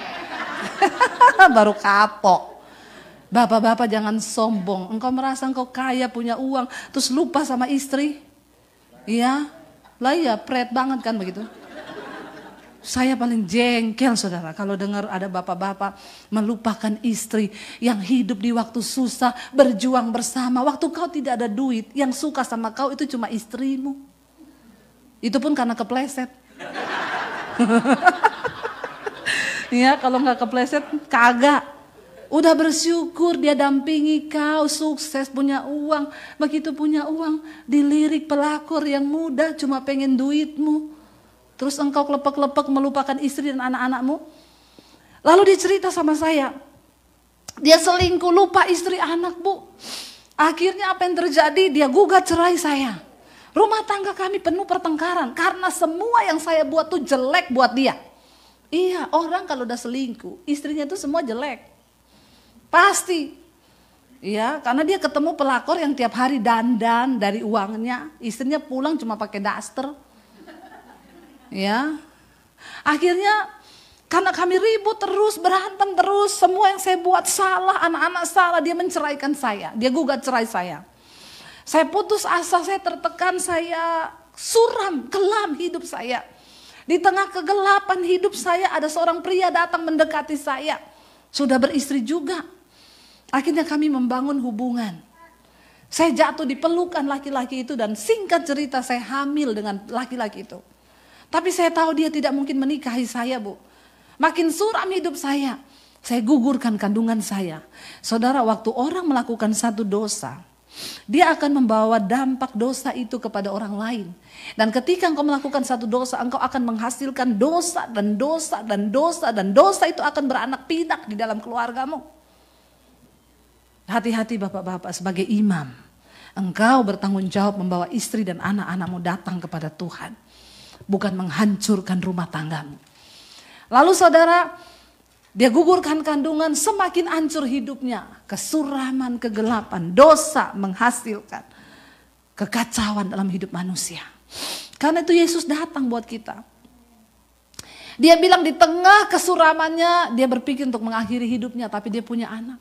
Baru kapok. Bapak-bapak jangan sombong. Engkau merasa engkau kaya, punya uang, terus lupa sama istri. Iya, lah iya, pret banget kan begitu. Saya paling jengkel saudara kalau dengar ada bapak-bapak melupakan istri yang hidup di waktu susah, berjuang bersama. Waktu kau tidak ada duit, yang suka sama kau itu cuma istrimu. Itu pun karena kepleset. Ya, kalau nggak kepleset kagak. Udah bersyukur dia dampingi kau, sukses, punya uang. Begitu punya uang, dilirik pelakor yang muda cuma pengen duitmu. Terus engkau klepek-klepek melupakan istri dan anak-anakmu. Lalu dia cerita sama saya. Dia selingkuh, lupa istri anak, Bu. Akhirnya apa yang terjadi? Dia gugat cerai saya. Rumah tangga kami penuh pertengkaran. Karena semua yang saya buat tuh jelek buat dia. Iya, orang kalau udah selingkuh, istrinya tuh semua jelek. Pasti. Iya, karena dia ketemu pelakor yang tiap hari dandan dari uangnya. Istrinya pulang cuma pakai daster. Ya, akhirnya karena kami ribut terus, berantem terus, semua yang saya buat salah, anak-anak salah, dia menceraikan saya, dia gugat cerai saya. Saya putus asa, saya tertekan, saya suram, kelam hidup saya. Di tengah kegelapan hidup saya ada seorang pria datang mendekati saya, sudah beristri juga. Akhirnya kami membangun hubungan. Saya jatuh di pelukan laki-laki itu dan singkat cerita saya hamil dengan laki-laki itu. Tapi saya tahu dia tidak mungkin menikahi saya, Bu. Makin suram hidup saya gugurkan kandungan saya. Saudara, waktu orang melakukan satu dosa, dia akan membawa dampak dosa itu kepada orang lain. Dan ketika engkau melakukan satu dosa, engkau akan menghasilkan dosa dan dosa dan dosa. Dan dosa itu akan beranak pinak di dalam keluargamu. Hati-hati bapak-bapak, sebagai imam, engkau bertanggung jawab membawa istri dan anak-anakmu datang kepada Tuhan. Bukan menghancurkan rumah tanggamu. Lalu saudara, dia gugurkan kandungan, semakin hancur hidupnya. Kesuraman, kegelapan, dosa menghasilkan kekacauan dalam hidup manusia. Karena itu Yesus datang buat kita. Dia bilang di tengah kesuramannya, dia berpikir untuk mengakhiri hidupnya, tapi dia punya anak.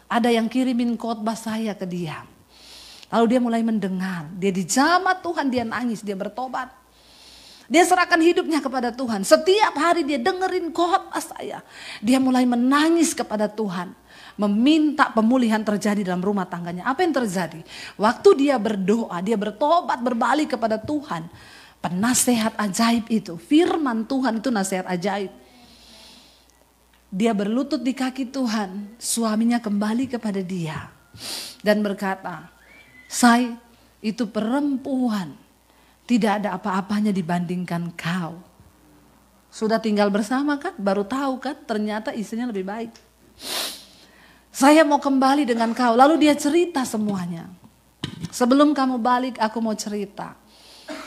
Ada yang kirimin khotbah saya ke dia. Lalu dia mulai mendengar, dia dijamah Tuhan, dia nangis, dia bertobat. Dia serahkan hidupnya kepada Tuhan. Setiap hari dia dengerin khotbah saya. Dia mulai menangis kepada Tuhan. Meminta pemulihan terjadi dalam rumah tangganya. Apa yang terjadi? Waktu dia berdoa, dia bertobat, berbalik kepada Tuhan. Penasehat ajaib itu, firman Tuhan itu nasihat ajaib. Dia berlutut di kaki Tuhan. Suaminya kembali kepada dia. Dan berkata, "Saya itu perempuan. Tidak ada apa-apanya dibandingkan kau." Sudah tinggal bersama kan, baru tahu kan ternyata istrinya lebih baik. "Saya mau kembali dengan kau." Lalu dia cerita semuanya. "Sebelum kamu balik aku mau cerita.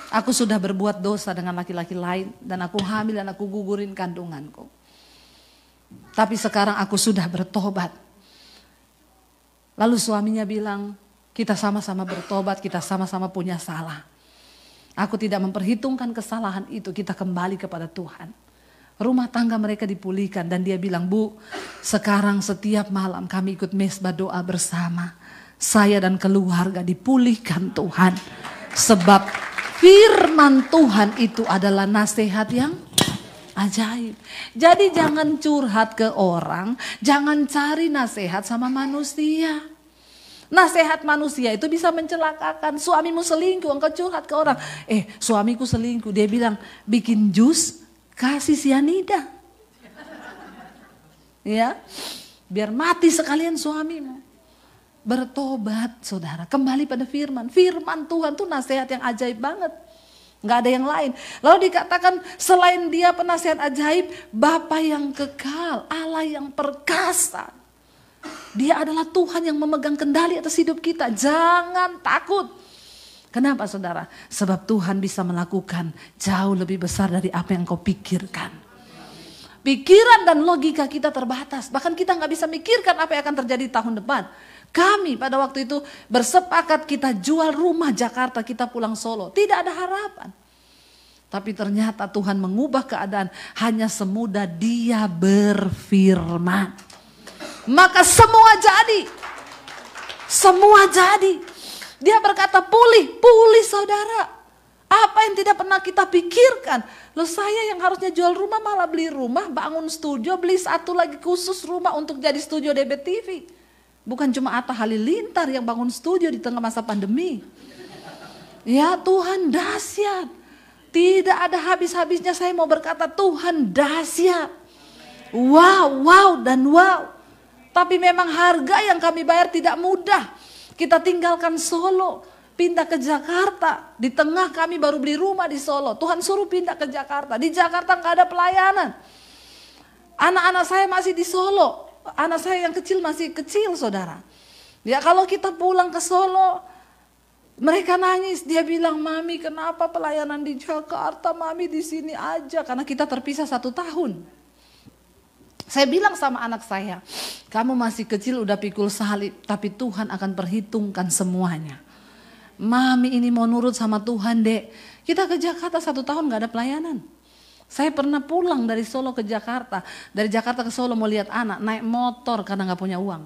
Aku sudah berbuat dosa dengan laki-laki lain dan aku hamil dan aku gugurin kandunganku. Tapi sekarang aku sudah bertobat." Lalu suaminya bilang, "Kita sama-sama bertobat, kita sama-sama punya salah. Aku tidak memperhitungkan kesalahan itu, kita kembali kepada Tuhan." Rumah tangga mereka dipulihkan dan dia bilang, "Bu, sekarang setiap malam kami ikut mesbah doa bersama. Saya dan keluarga dipulihkan Tuhan. Sebab firman Tuhan itu adalah nasihat yang ajaib." Jadi jangan curhat ke orang, jangan cari nasihat sama manusia. Nasihat manusia itu bisa mencelakakan. Suamimu selingkuh, engkau curhat ke orang. Suamiku selingkuh. Dia bilang, bikin jus, kasih sianida. Ya, biar mati sekalian suamimu. Bertobat saudara, kembali pada firman. Firman Tuhan tuh nasihat yang ajaib banget. Gak ada yang lain. Lalu dikatakan selain dia penasihat ajaib, Bapa yang kekal, Allah yang perkasa. Dia adalah Tuhan yang memegang kendali atas hidup kita. Jangan takut. Kenapa saudara? Sebab Tuhan bisa melakukan jauh lebih besar dari apa yang kau pikirkan. Pikiran dan logika kita terbatas. Bahkan kita gak bisa mikirkan apa yang akan terjadi tahun depan. Kami pada waktu itu bersepakat kita jual rumah Jakarta, kita pulang Solo. Tidak ada harapan. Tapi ternyata Tuhan mengubah keadaan hanya semudah Dia berfirman. Maka semua jadi. Semua jadi. Dia berkata pulih saudara. Apa yang tidak pernah kita pikirkan. Loh saya yang harusnya jual rumah malah beli rumah, bangun studio, beli satu lagi khusus rumah untuk jadi studio DBTV. Bukan cuma Atta Halilintar yang bangun studio di tengah masa pandemi. Ya Tuhan dahsyat. Tidak ada habis-habisnya saya mau berkata Tuhan dahsyat. Wow dan wow. Tapi memang harga yang kami bayar tidak mudah. Kita tinggalkan Solo, pindah ke Jakarta. Di tengah kami baru beli rumah di Solo. Tuhan suruh pindah ke Jakarta. Di Jakarta nggak ada pelayanan. Anak-anak saya masih di Solo. Anak saya yang kecil masih kecil saudara. Ya kalau kita pulang ke Solo, mereka nangis. Dia bilang, Mami kenapa pelayanan di Jakarta, Mami di sini aja. Karena kita terpisah 1 tahun. Saya bilang sama anak saya, kamu masih kecil udah pikul salib, tapi Tuhan akan perhitungkan semuanya. Mami ini mau nurut sama Tuhan dek. Kita ke Jakarta 1 tahun gak ada pelayanan. Saya pernah pulang dari Solo ke Jakarta. Dari Jakarta ke Solo mau lihat anak, naik motor karena gak punya uang.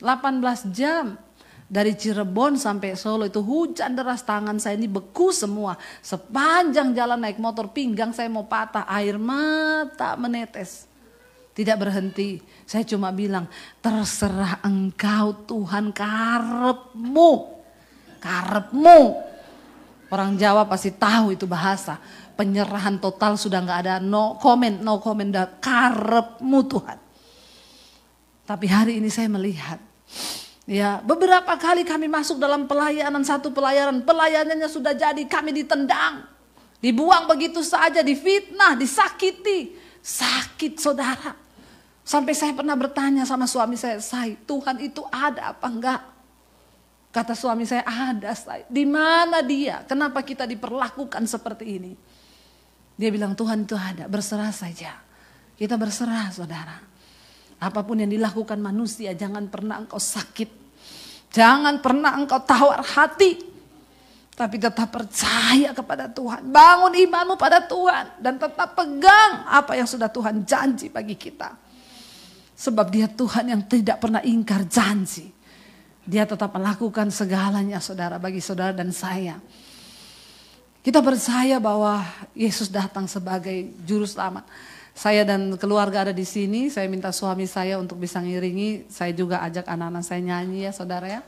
18 jam. Dari Cirebon sampai Solo itu hujan deras, tangan saya ini beku semua. Sepanjang jalan naik motor pinggang saya mau patah, air mata menetes. Tidak berhenti, saya cuma bilang terserah engkau Tuhan karepmu. Karepmu. Orang Jawa pasti tahu itu bahasa. Penyerahan total sudah gak ada, no comment, karepmu Tuhan. Tapi hari ini saya melihat, ya beberapa kali kami masuk dalam pelayanan, satu pelayanannya sudah jadi, kami ditendang. Dibuang begitu saja, difitnah, disakiti. Sakit saudara. Sampai saya pernah bertanya sama suami saya, Tuhan itu ada apa enggak? Kata suami saya, ada Say. Di mana dia? Kenapa kita diperlakukan seperti ini? Dia bilang Tuhan itu ada, berserah saja. Kita berserah saudara. Apapun yang dilakukan manusia, jangan pernah engkau sakit. Jangan pernah engkau tawar hati. Tapi tetap percaya kepada Tuhan. Bangun imanmu pada Tuhan. Dan tetap pegang apa yang sudah Tuhan janji bagi kita. Sebab dia Tuhan yang tidak pernah ingkar janji. Dia tetap melakukan segalanya saudara, bagi saudara dan saya. Kita percaya bahwa Yesus datang sebagai juru selamat. Saya dan keluarga ada di sini. Saya minta suami saya untuk bisa ngiringi. Saya juga ajak anak-anak saya nyanyi ya saudara ya.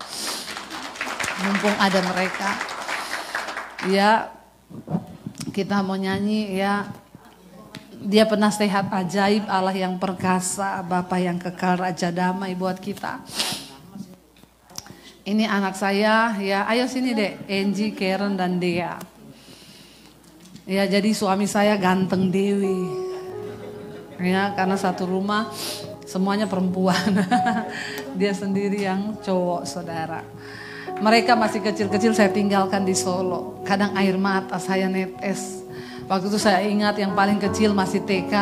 Mumpung ada mereka. Ya, kita mau nyanyi ya. Dia penasehat ajaib, Allah yang perkasa, Bapa yang kekal, Raja damai buat kita. Ini anak saya ya, ayo sini deh, Angie, Karen dan Dea. Ya jadi suami saya ganteng Dewi. Ya karena satu rumah semuanya perempuan. Dia sendiri yang cowok saudara. Mereka masih kecil-kecil saya tinggalkan di Solo. Kadang air mata saya netes. Waktu itu saya ingat yang paling kecil masih TK.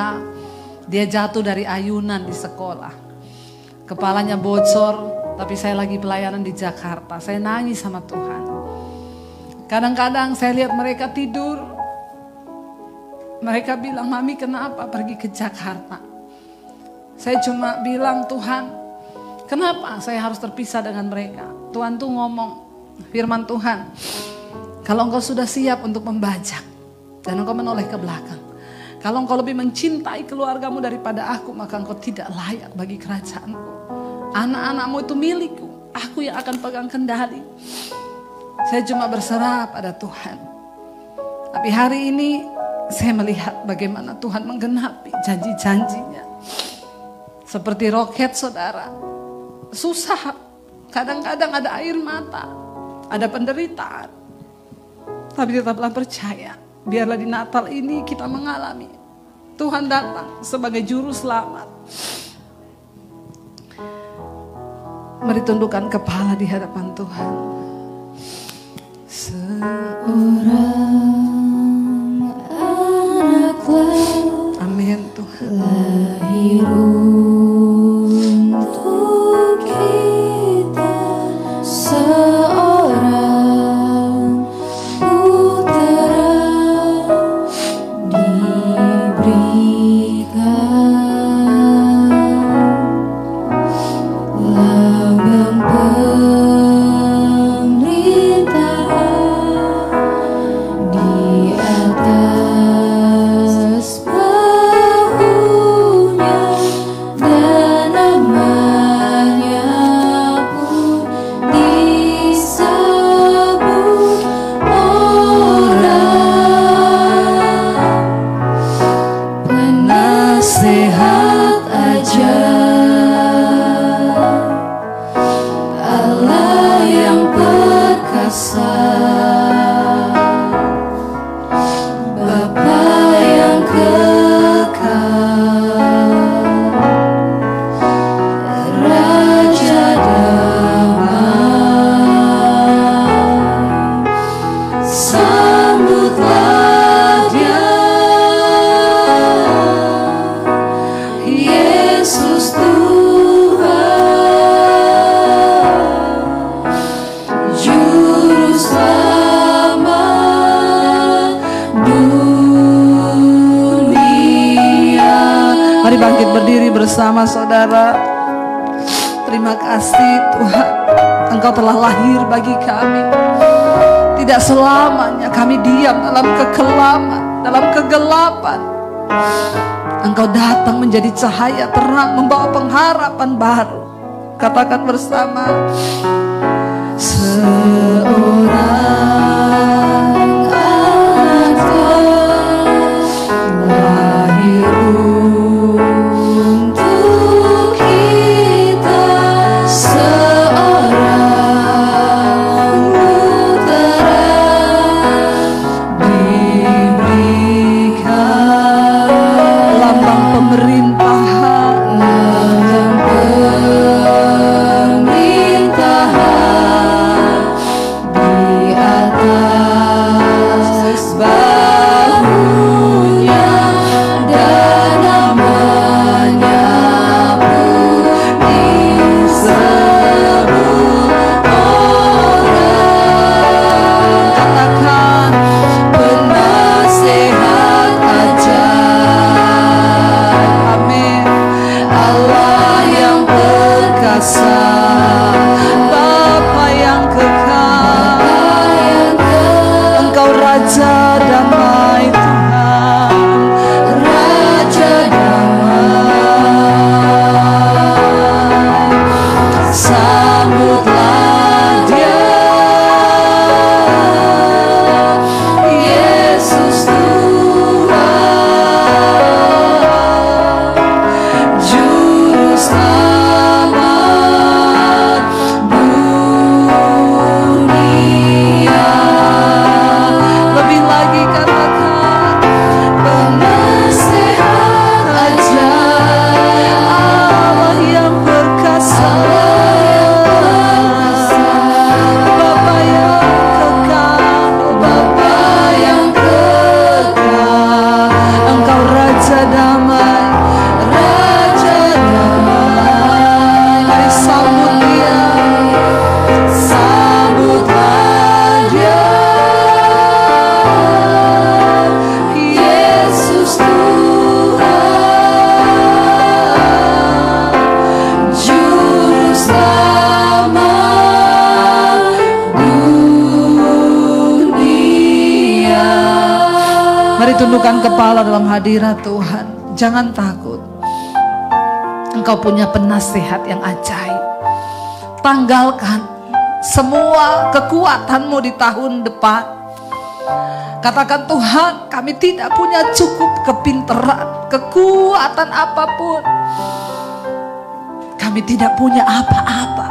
Dia jatuh dari ayunan di sekolah. Kepalanya bocor, tapi saya lagi pelayanan di Jakarta. Saya nangis sama Tuhan. Kadang-kadang saya lihat mereka tidur. Mereka bilang, Mami kenapa pergi ke Jakarta? Saya cuma bilang, Tuhan, kenapa saya harus terpisah dengan mereka? Tuhan tuh ngomong, firman Tuhan, kalau engkau sudah siap untuk membajak, dan engkau menoleh ke belakang. Kalau engkau lebih mencintai keluargamu daripada aku, maka engkau tidak layak bagi kerajaanku. Anak-anakmu itu milikku. Aku yang akan pegang kendali. Saya cuma berserah pada Tuhan. Tapi hari ini saya melihat bagaimana Tuhan menggenapi janji-janjinya. Seperti roket saudara. Susah. Kadang-kadang ada air mata. Ada penderitaan. Tapi tetaplah percaya. Biarlah di Natal ini kita mengalami Tuhan datang sebagai juru selamat. Mari tundukkan kepala di hadapan Tuhan. Amin Tuhan. Lahir untuk kita seorang putera diberikan, lambang pemerintahan di atas bahunya, dan namanya pun disebut orang penasehat ajaib, Allah yang perkasa, Bapa yang kekal, Raja damai. Sambutlah Dia, Yesus Tuhan, Juru Selamat dunia. Mari bangkit berdiri bersama saudara. Terima kasih Tuhan, Engkau telah lahir bagi kami. Tidak selamanya kami diam dalam kekelaman, dalam kegelapan. Engkau datang menjadi cahaya terang, membawa pengharapan baru. Katakan bersama. Seorang anak lahir untuk kita, seorang putera diberikan, lambang pemerintahan, di atas bahunya, dan namanya pun disebut orang. Katakan penasehat ajaib. Amin. Allah yang perkasa, Bapa yang kekal, Engkau Raja damai Tuhan, Raja damai. Sambutlah Dia, Yesus Tuhan, Juru Selamat dunia. Lebih lagi katakan penasehat ajaib, Allah yang perkasa, Bapa yang kekal, Bapa yang kekal, Engkau Raja damai, Raja damai. Mari sambut Dia, sambutlah Dia, Yesus Tuhan, Juru Selamat dunia. Mari tundukkan kepala dalam hadirat Tuhan. Jangan takut. Engkau punya penasehat yang ajaib. Tanggalkan semua kekuatanmu di tahun depan. Katakan, Tuhan, kami tidak punya cukup kepintaran, kekuatan apapun. Kami tidak punya apa-apa.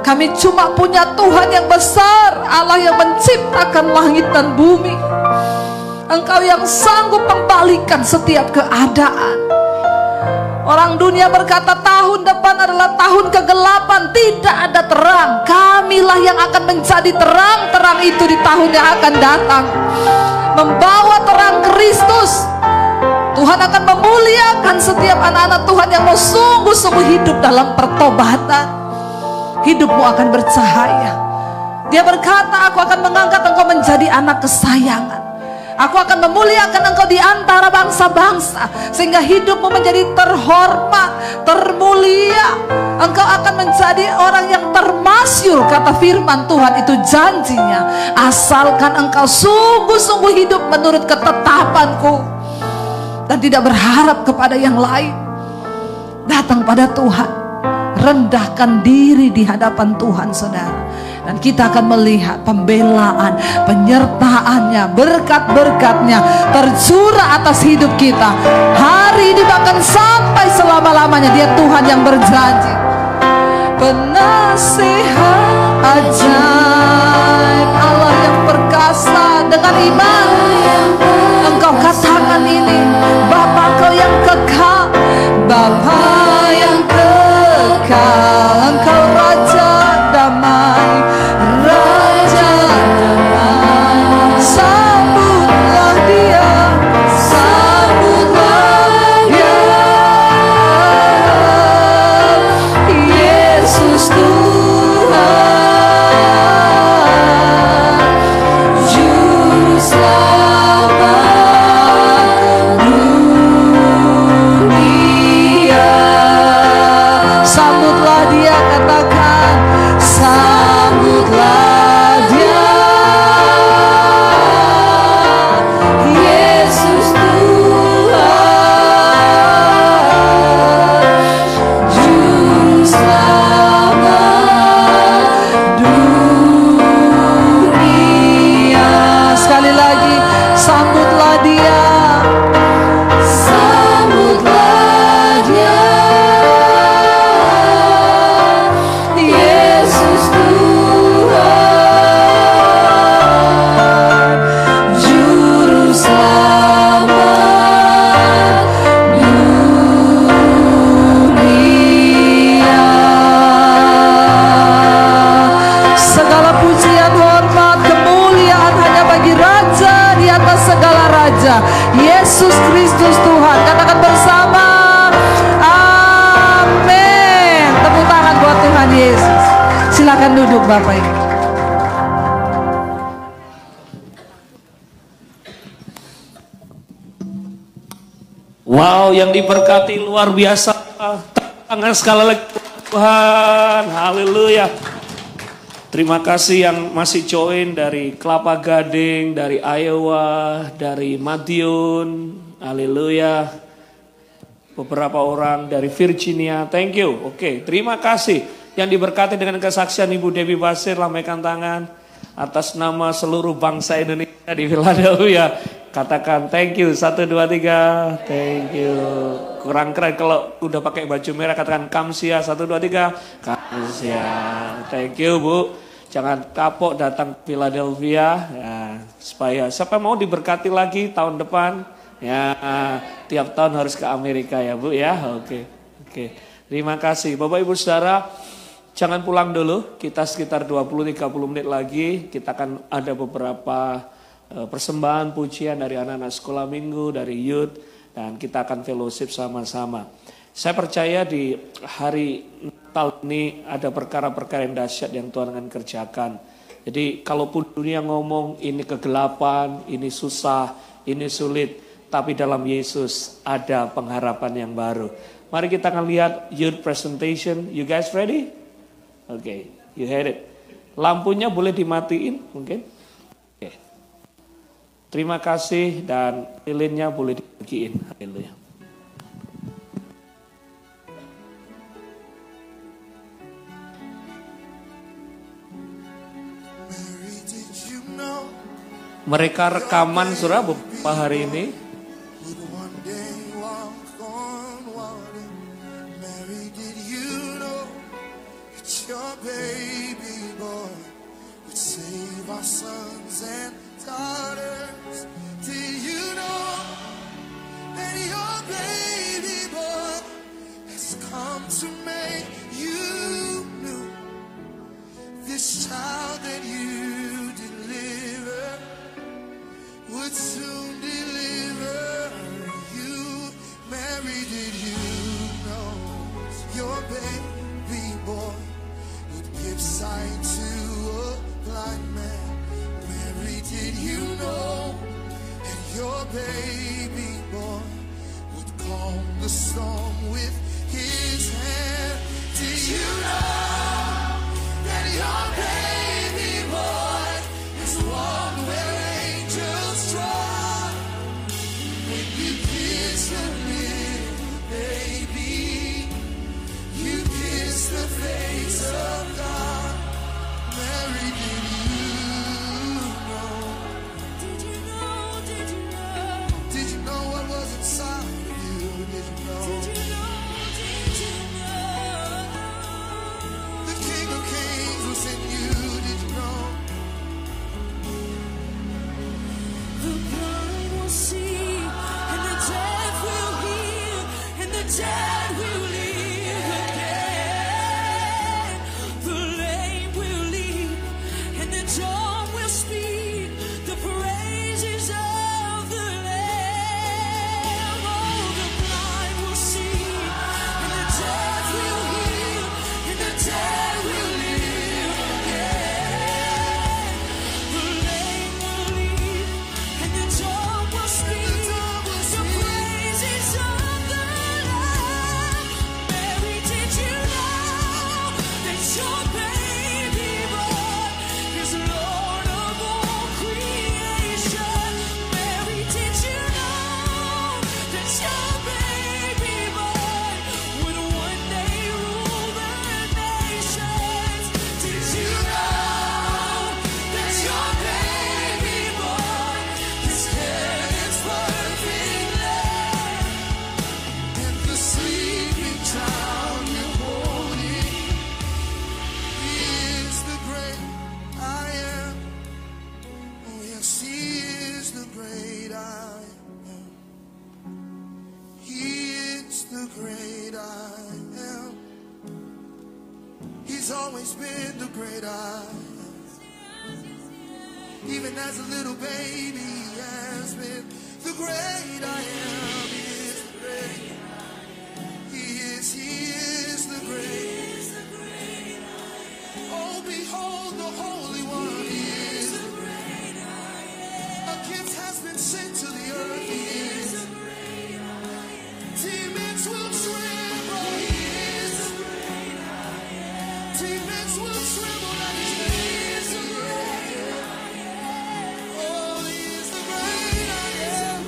Kami cuma punya Tuhan yang besar, Allah yang menciptakan langit dan bumi. Engkau yang sanggup membalikan setiap keadaan. Orang dunia berkata tahun depan adalah tahun kegelapan, tidak ada terang. Kamilah yang akan menjadi terang-terang itu di tahun yang akan datang, membawa terang Kristus. Tuhan akan memuliakan setiap anak-anak Tuhan yang mau sungguh-sungguh hidup dalam pertobatan. Hidupmu akan bercahaya. Dia berkata, aku akan mengangkat engkau menjadi anak kesayangan. Aku akan memuliakan engkau di antara bangsa-bangsa, sehingga hidupmu menjadi terhormat, termulia. Engkau akan menjadi orang yang termasyur, kata firman Tuhan, itu janjinya. Asalkan engkau sungguh-sungguh hidup menurut ketetapanku dan tidak berharap kepada yang lain. Datang pada Tuhan, rendahkan diri di hadapan Tuhan, saudara. Dan kita akan melihat pembelaan, penyertaannya, berkat-berkatnya tercurah atas hidup kita. Hari ini bahkan sampai selama-lamanya. Dia Tuhan yang berjanji. Penasihat ajaib, Allah yang perkasa. Dengan iman engkau katakan ini, Bapa yang kekal, Bapa yang kekal, engkau Raja damai, Raja damai. Sambutlah dia, sambutlah dia, Yesus Tuhan, Juru Selamat dunia. Sambutlah dia, katakan, sambutlah dia, Yesus Tuhan, Juru Selamat dunia. Sekali lagi, sambutlah dia, sambutlah dia, Yesus Tuhan, Juru Selamat dunia. Segala pujian, hormat, kemuliaan hanya bagi Raja di atas segala raja, Yesus Kristus Tuhan. Katakan bersama, amin. Tepuk tangan buat Tuhan Yesus. Silakan duduk Bapak Ibu. Wow, yang diberkati luar biasa. Tangan sekali lagi Tuhan. Haleluya. Terima kasih yang masih join dari Kelapa Gading, dari Iowa, dari Madiun. Haleluya. Beberapa orang dari Virginia. Thank you. Oke, terima kasih. Yang diberkati dengan kesaksian Ibu Debbie Basir, lambaikan tangan atas nama seluruh bangsa Indonesia di Philadelphia. Katakan thank you, 1, 2, 3, thank you. Kurang keren kalau udah pakai baju merah, katakan kamsia, 1, 2, 3, kamsia. Thank you Bu, jangan kapok datang ke Philadelphia ya, supaya siapa mau diberkati lagi tahun depan ya, tiap tahun harus ke Amerika ya Bu ya. Oke. Terima kasih Bapak Ibu Saudara. Jangan pulang dulu, kita sekitar 20-30 menit lagi, kita akan ada beberapa persembahan pujian dari anak-anak sekolah minggu, dari youth, dan kita akan fellowship sama-sama. Saya percaya di hari Natal ini ada perkara-perkara yang dahsyat yang Tuhan akan kerjakan. Jadi kalaupun dunia ngomong ini kegelapan, ini susah, ini sulit, tapi dalam Yesus ada pengharapan yang baru. Mari kita akan lihat youth presentation. You guys ready? Oke, you had it. Lampunya boleh dimatiin mungkin? Oke. Terima kasih dan lilinnya boleh dibagiin. Haleluya. Mereka rekaman surah beberapa hari ini. Baby boy would save our sons and daughters. Do you know that your baby boy come to make you new. This child that you deliver would soon deliver you. Mary, did you know your baby boy would give sight to a blind man? Mary, did you know that your baby boy would calm the storm with his hand? Did you know that your baby boy is one where angels trod? When you kiss the little baby, you kiss the face of God. Mary, did you know? Did you know? Did you know? Did you know what was inside of you? Did you know? Did you know? Did you know? The King of Kings was in you. Did you know? The blind will see, and the deaf will hear, and the dead will live again. The lame will leap, and the dumb will speak the praises of the Lamb. Oh, the blind will see, and the deaf will hear, and the dead will live again. The lame will leap, and the dumb will speak the praises of the Lamb. Mary, did you know that your baby boy is Lord of all creation? Mary, did you know that your baby boy would one day rule the nations? Did you know that your baby boy is heaven's perfect Lamb? And the sleeping child you're holding is the great I am. Oh yes, he is the great I am. He is the great I am. He's always been the great I am. Even as a little baby, he has been the great I am. He is the great. He is the great. Oh, behold the Holy One. He is the great. A gift has been sent to the earth. He is. Demons will tremble. He is. Demons will tremble at his name. Oh, he is the great I am.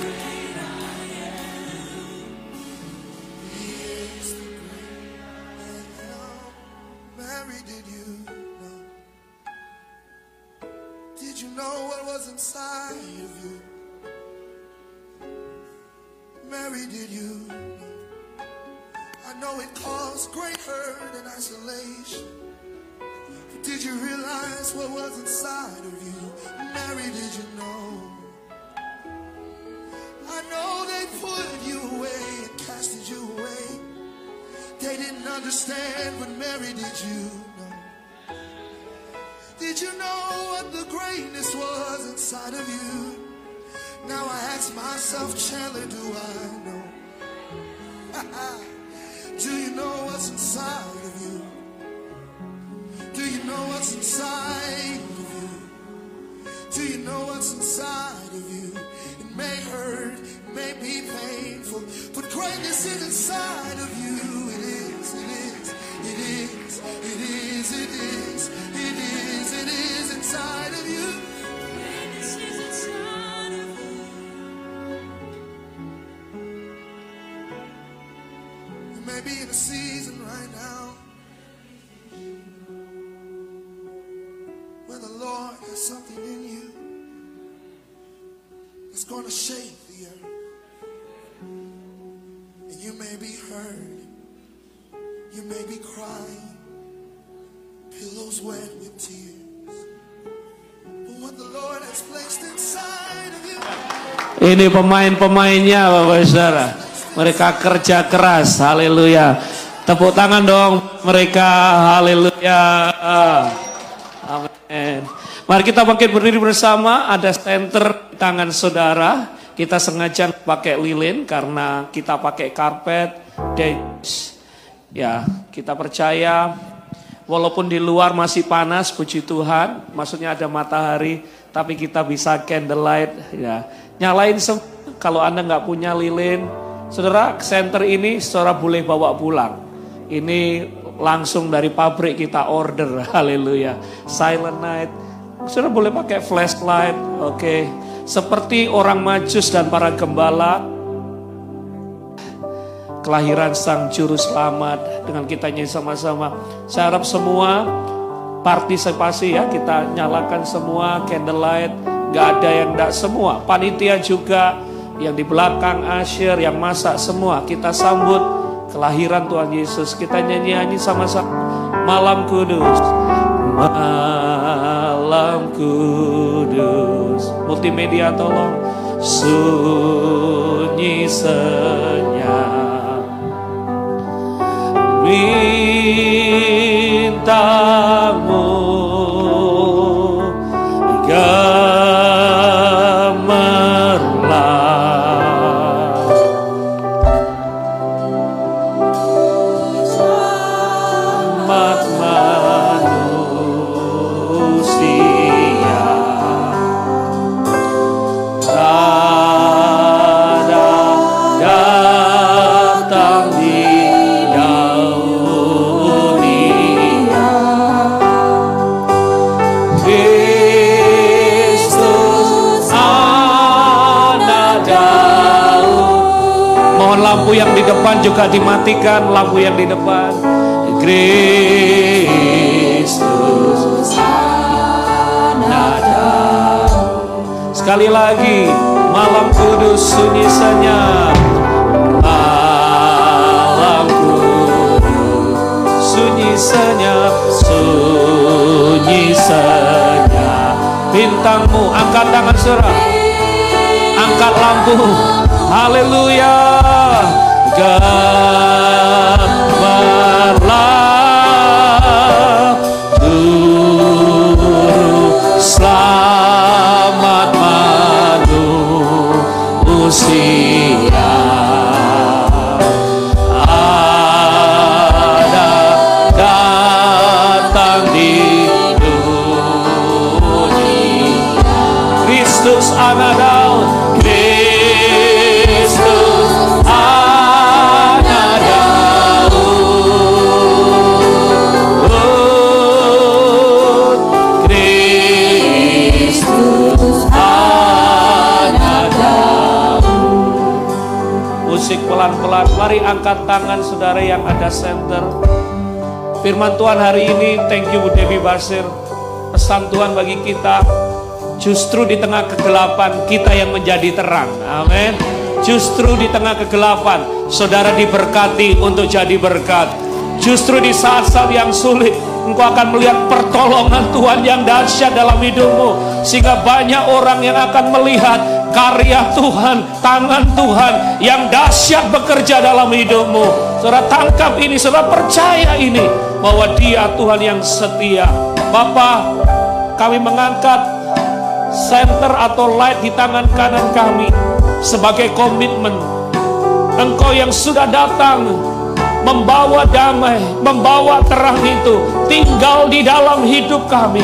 He is the great I am. Mary, did you know? Did you know what was inside of you? Mary, did you know? I know it caused great hurt and isolation, but did you realize what was inside of you? Mary, did you know? I know they put you away and casted you away. They didn't understand, but Mary, did you know? Did you know what the greatness was inside of you? Now I ask myself, Chandler, do I know? Do you know what's inside of you? Do you know what's inside of you? Do you know what's inside of you? It may hurt, it may be painful, but greatness is inside of you. It is, it is, it is, it is, it is, it is, it is inside of you. Greatness is inside of you. You may be in a season right now where the Lord has something in you that's going to shake the earth. And you may be hurt, you may be crying, pillows wet with tears. But what the Lord has placed inside of you, Ini pemain-pemainnya Bapak Saudara. Mereka kerja keras, haleluya. Tepuk tangan dong mereka. Haleluya. Amin. Mari kita bangkit berdiri bersama. Ada senter di tangan saudara. Kita sengaja pakai lilin karena kita pakai karpet. Ya, kita percaya walaupun di luar masih panas, puji Tuhan, maksudnya ada matahari, tapi kita bisa candlelight, ya. Nyalain kalau Anda nggak punya lilin, saudara, senter ini saudara boleh bawa pulang. Ini langsung dari pabrik kita order, haleluya. Silent night, saudara boleh pakai flashlight, oke. Seperti orang Majus dan para gembala, kelahiran Sang Juru Selamat, dengan kita nyanyi sama-sama. Saya harap semua partisipasi ya, kita nyalakan semua candlelight, gak ada yang gak semua. Panitia juga, yang di belakang usher, yang masak semua, kita sambut kelahiran Tuhan Yesus. Kita nyanyi sama-sama. Malam kudus, malam kudus. Multimedia tolong. Sunyi senyap, bintangmu gemerlap, umat manusia datang di dunia. Kristus anak Daud. Mohon lampu yang di depan juga dimatikan, lampu yang di depan. Kristus anak Daud. Sekali lagi, malam kudus sunyi senyap, malam kudus sunyi senyap, sunyi senyap. Bintangmu, angkat tangan saudara, angkat lampu, haleluya. Gemerlap Juru Selamat manusia, ada datang di dunia. Kristus anak Daud, Kristus anak Daud, Kristus anak Daud. Musik pelan-pelan, mari angkat tangan saudara yang ada center. Firman Tuhan hari ini, thank you Bu Devi Basir. Pesan Tuhan bagi kita, justru di tengah kegelapan kita yang menjadi terang. Amin. Justru di tengah kegelapan saudara diberkati untuk jadi berkat. Justru di saat-saat yang sulit engkau akan melihat pertolongan Tuhan yang dahsyat dalam hidupmu, sehingga banyak orang yang akan melihat karya Tuhan, tangan Tuhan yang dahsyat bekerja dalam hidupmu. Saudara tangkap ini, saudara percaya ini, bahwa Dia Tuhan yang setia. Bapa, kami mengangkat center atau light di tangan kanan kami sebagai komitmen. Engkau yang sudah datang membawa damai, membawa terang itu tinggal di dalam hidup kami.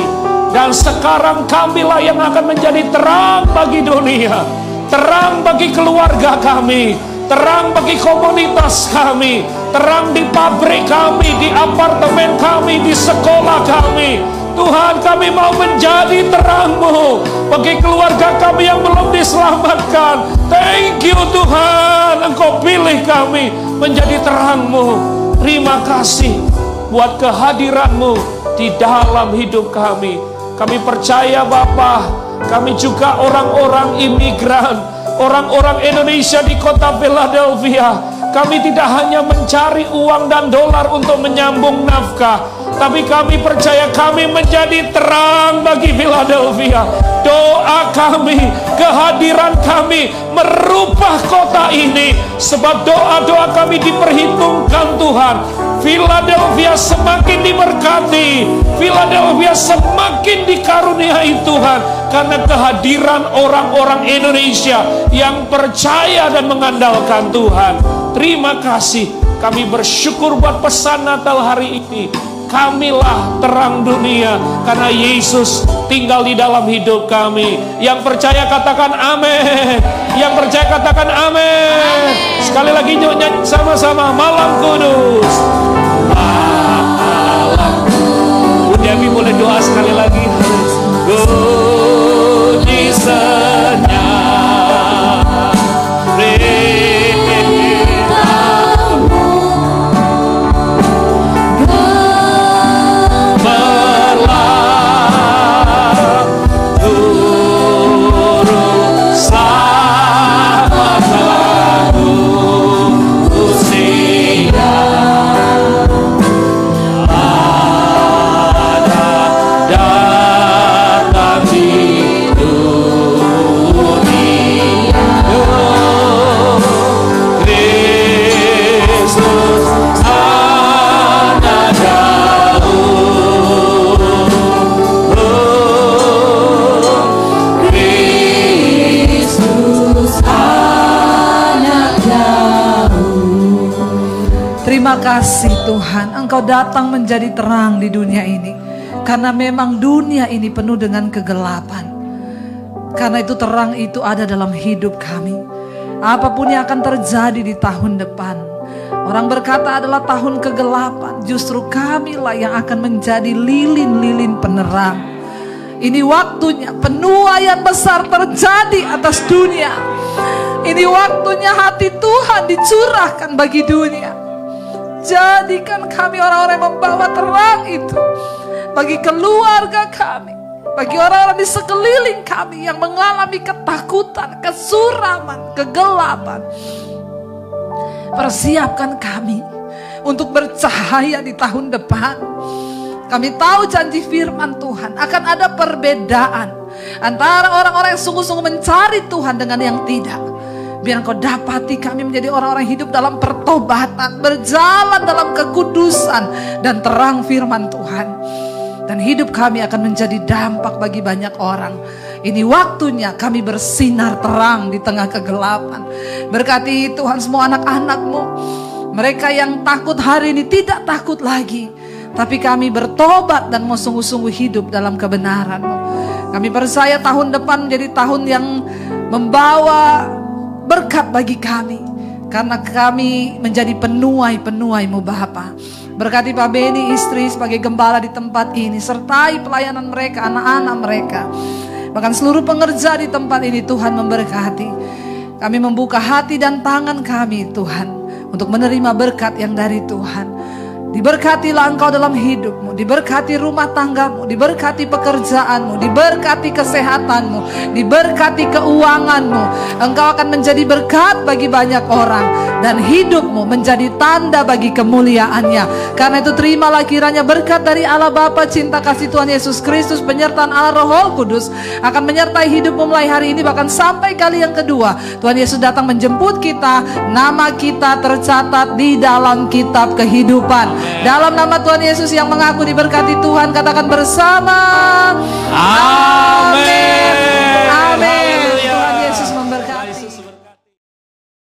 Dan sekarang kamilah yang akan menjadi terang bagi dunia, terang bagi keluarga kami, terang bagi komunitas kami, terang di pabrik kami, di apartemen kami, di sekolah kami. Tuhan, kami mau menjadi terang-Mu bagi keluarga kami yang belum diselamatkan. Thank you Tuhan, Engkau pilih kami menjadi terang-Mu. Terima kasih buat kehadiran-Mu di dalam hidup kami. Kami percaya Bapa, kami juga orang-orang imigran, orang-orang Indonesia di kota Philadelphia. Kami tidak hanya mencari uang dan dolar untuk menyambung nafkah, tapi kami percaya kami menjadi terang bagi Philadelphia. Doa kami, kehadiran kami merubah kota ini, sebab doa-doa kami diperhitungkan Tuhan. Philadelphia semakin diberkati, Philadelphia semakin dikaruniai Tuhan, karena kehadiran orang-orang Indonesia yang percaya dan mengandalkan Tuhan. Terima kasih, kami bersyukur buat pesan Natal hari ini. Kamilah terang dunia, karena Yesus tinggal di dalam hidup kami. Yang percaya katakan amin. Yang percaya katakan amin. Sekali lagi nyanyi sama-sama, Malam Kudus. Malam Kudus. Dewi boleh doa sekali lagi. Kudus senyap. Terima kasih Tuhan, Engkau datang menjadi terang di dunia ini. Karena memang dunia ini penuh dengan kegelapan. Karena itu terang itu ada dalam hidup kami. Apapun yang akan terjadi di tahun depan, orang berkata adalah tahun kegelapan, justru kamilah yang akan menjadi lilin-lilin penerang. Ini waktunya penuaian besar terjadi atas dunia. Ini waktunya hati Tuhan dicurahkan bagi dunia. Jadikan kami orang-orang yang membawa terang itu bagi keluarga kami, bagi orang-orang di sekeliling kami yang mengalami ketakutan, kesuraman, kegelapan. Persiapkan kami untuk bercahaya di tahun depan. Kami tahu janji firman Tuhan akan ada perbedaan antara orang-orang yang sungguh-sungguh mencari Tuhan dengan yang tidak. Biar Engkau dapati kami menjadi orang-orang hidup dalam pertobatan, berjalan dalam kekudusan dan terang firman Tuhan. Dan hidup kami akan menjadi dampak bagi banyak orang. Ini waktunya kami bersinar terang di tengah kegelapan. Berkati Tuhan semua anak-anak-Mu. Mereka yang takut hari ini tidak takut lagi, tapi kami bertobat dan mau sungguh-sungguh hidup dalam kebenaran-Mu. Kami percaya tahun depan menjadi tahun yang membawa berkat bagi kami, karena kami menjadi penuai-penuai-Mu Bapa. Berkati Pak Beni, istri sebagai gembala di tempat ini, sertai pelayanan mereka, anak-anak mereka, bahkan seluruh pengerja di tempat ini. Tuhan memberkati. Kami membuka hati dan tangan kami Tuhan untuk menerima berkat yang dari Tuhan. Diberkatilah Engkau dalam hidupmu, diberkati rumah tanggamu, diberkati pekerjaanmu, diberkati kesehatanmu, diberkati keuanganmu. Engkau akan menjadi berkat bagi banyak orang, dan hidupmu menjadi tanda bagi kemuliaannya. Karena itu terimalah kiranya berkat dari Allah Bapa, cinta kasih Tuhan Yesus Kristus, penyertaan Allah Roh Kudus akan menyertai hidupmu mulai hari ini, bahkan sampai kali yang kedua Tuhan Yesus datang menjemput kita. Nama kita tercatat di dalam kitab kehidupan. Dalam nama Tuhan Yesus yang mengaku diberkati Tuhan, katakan bersama. Amin. Amin.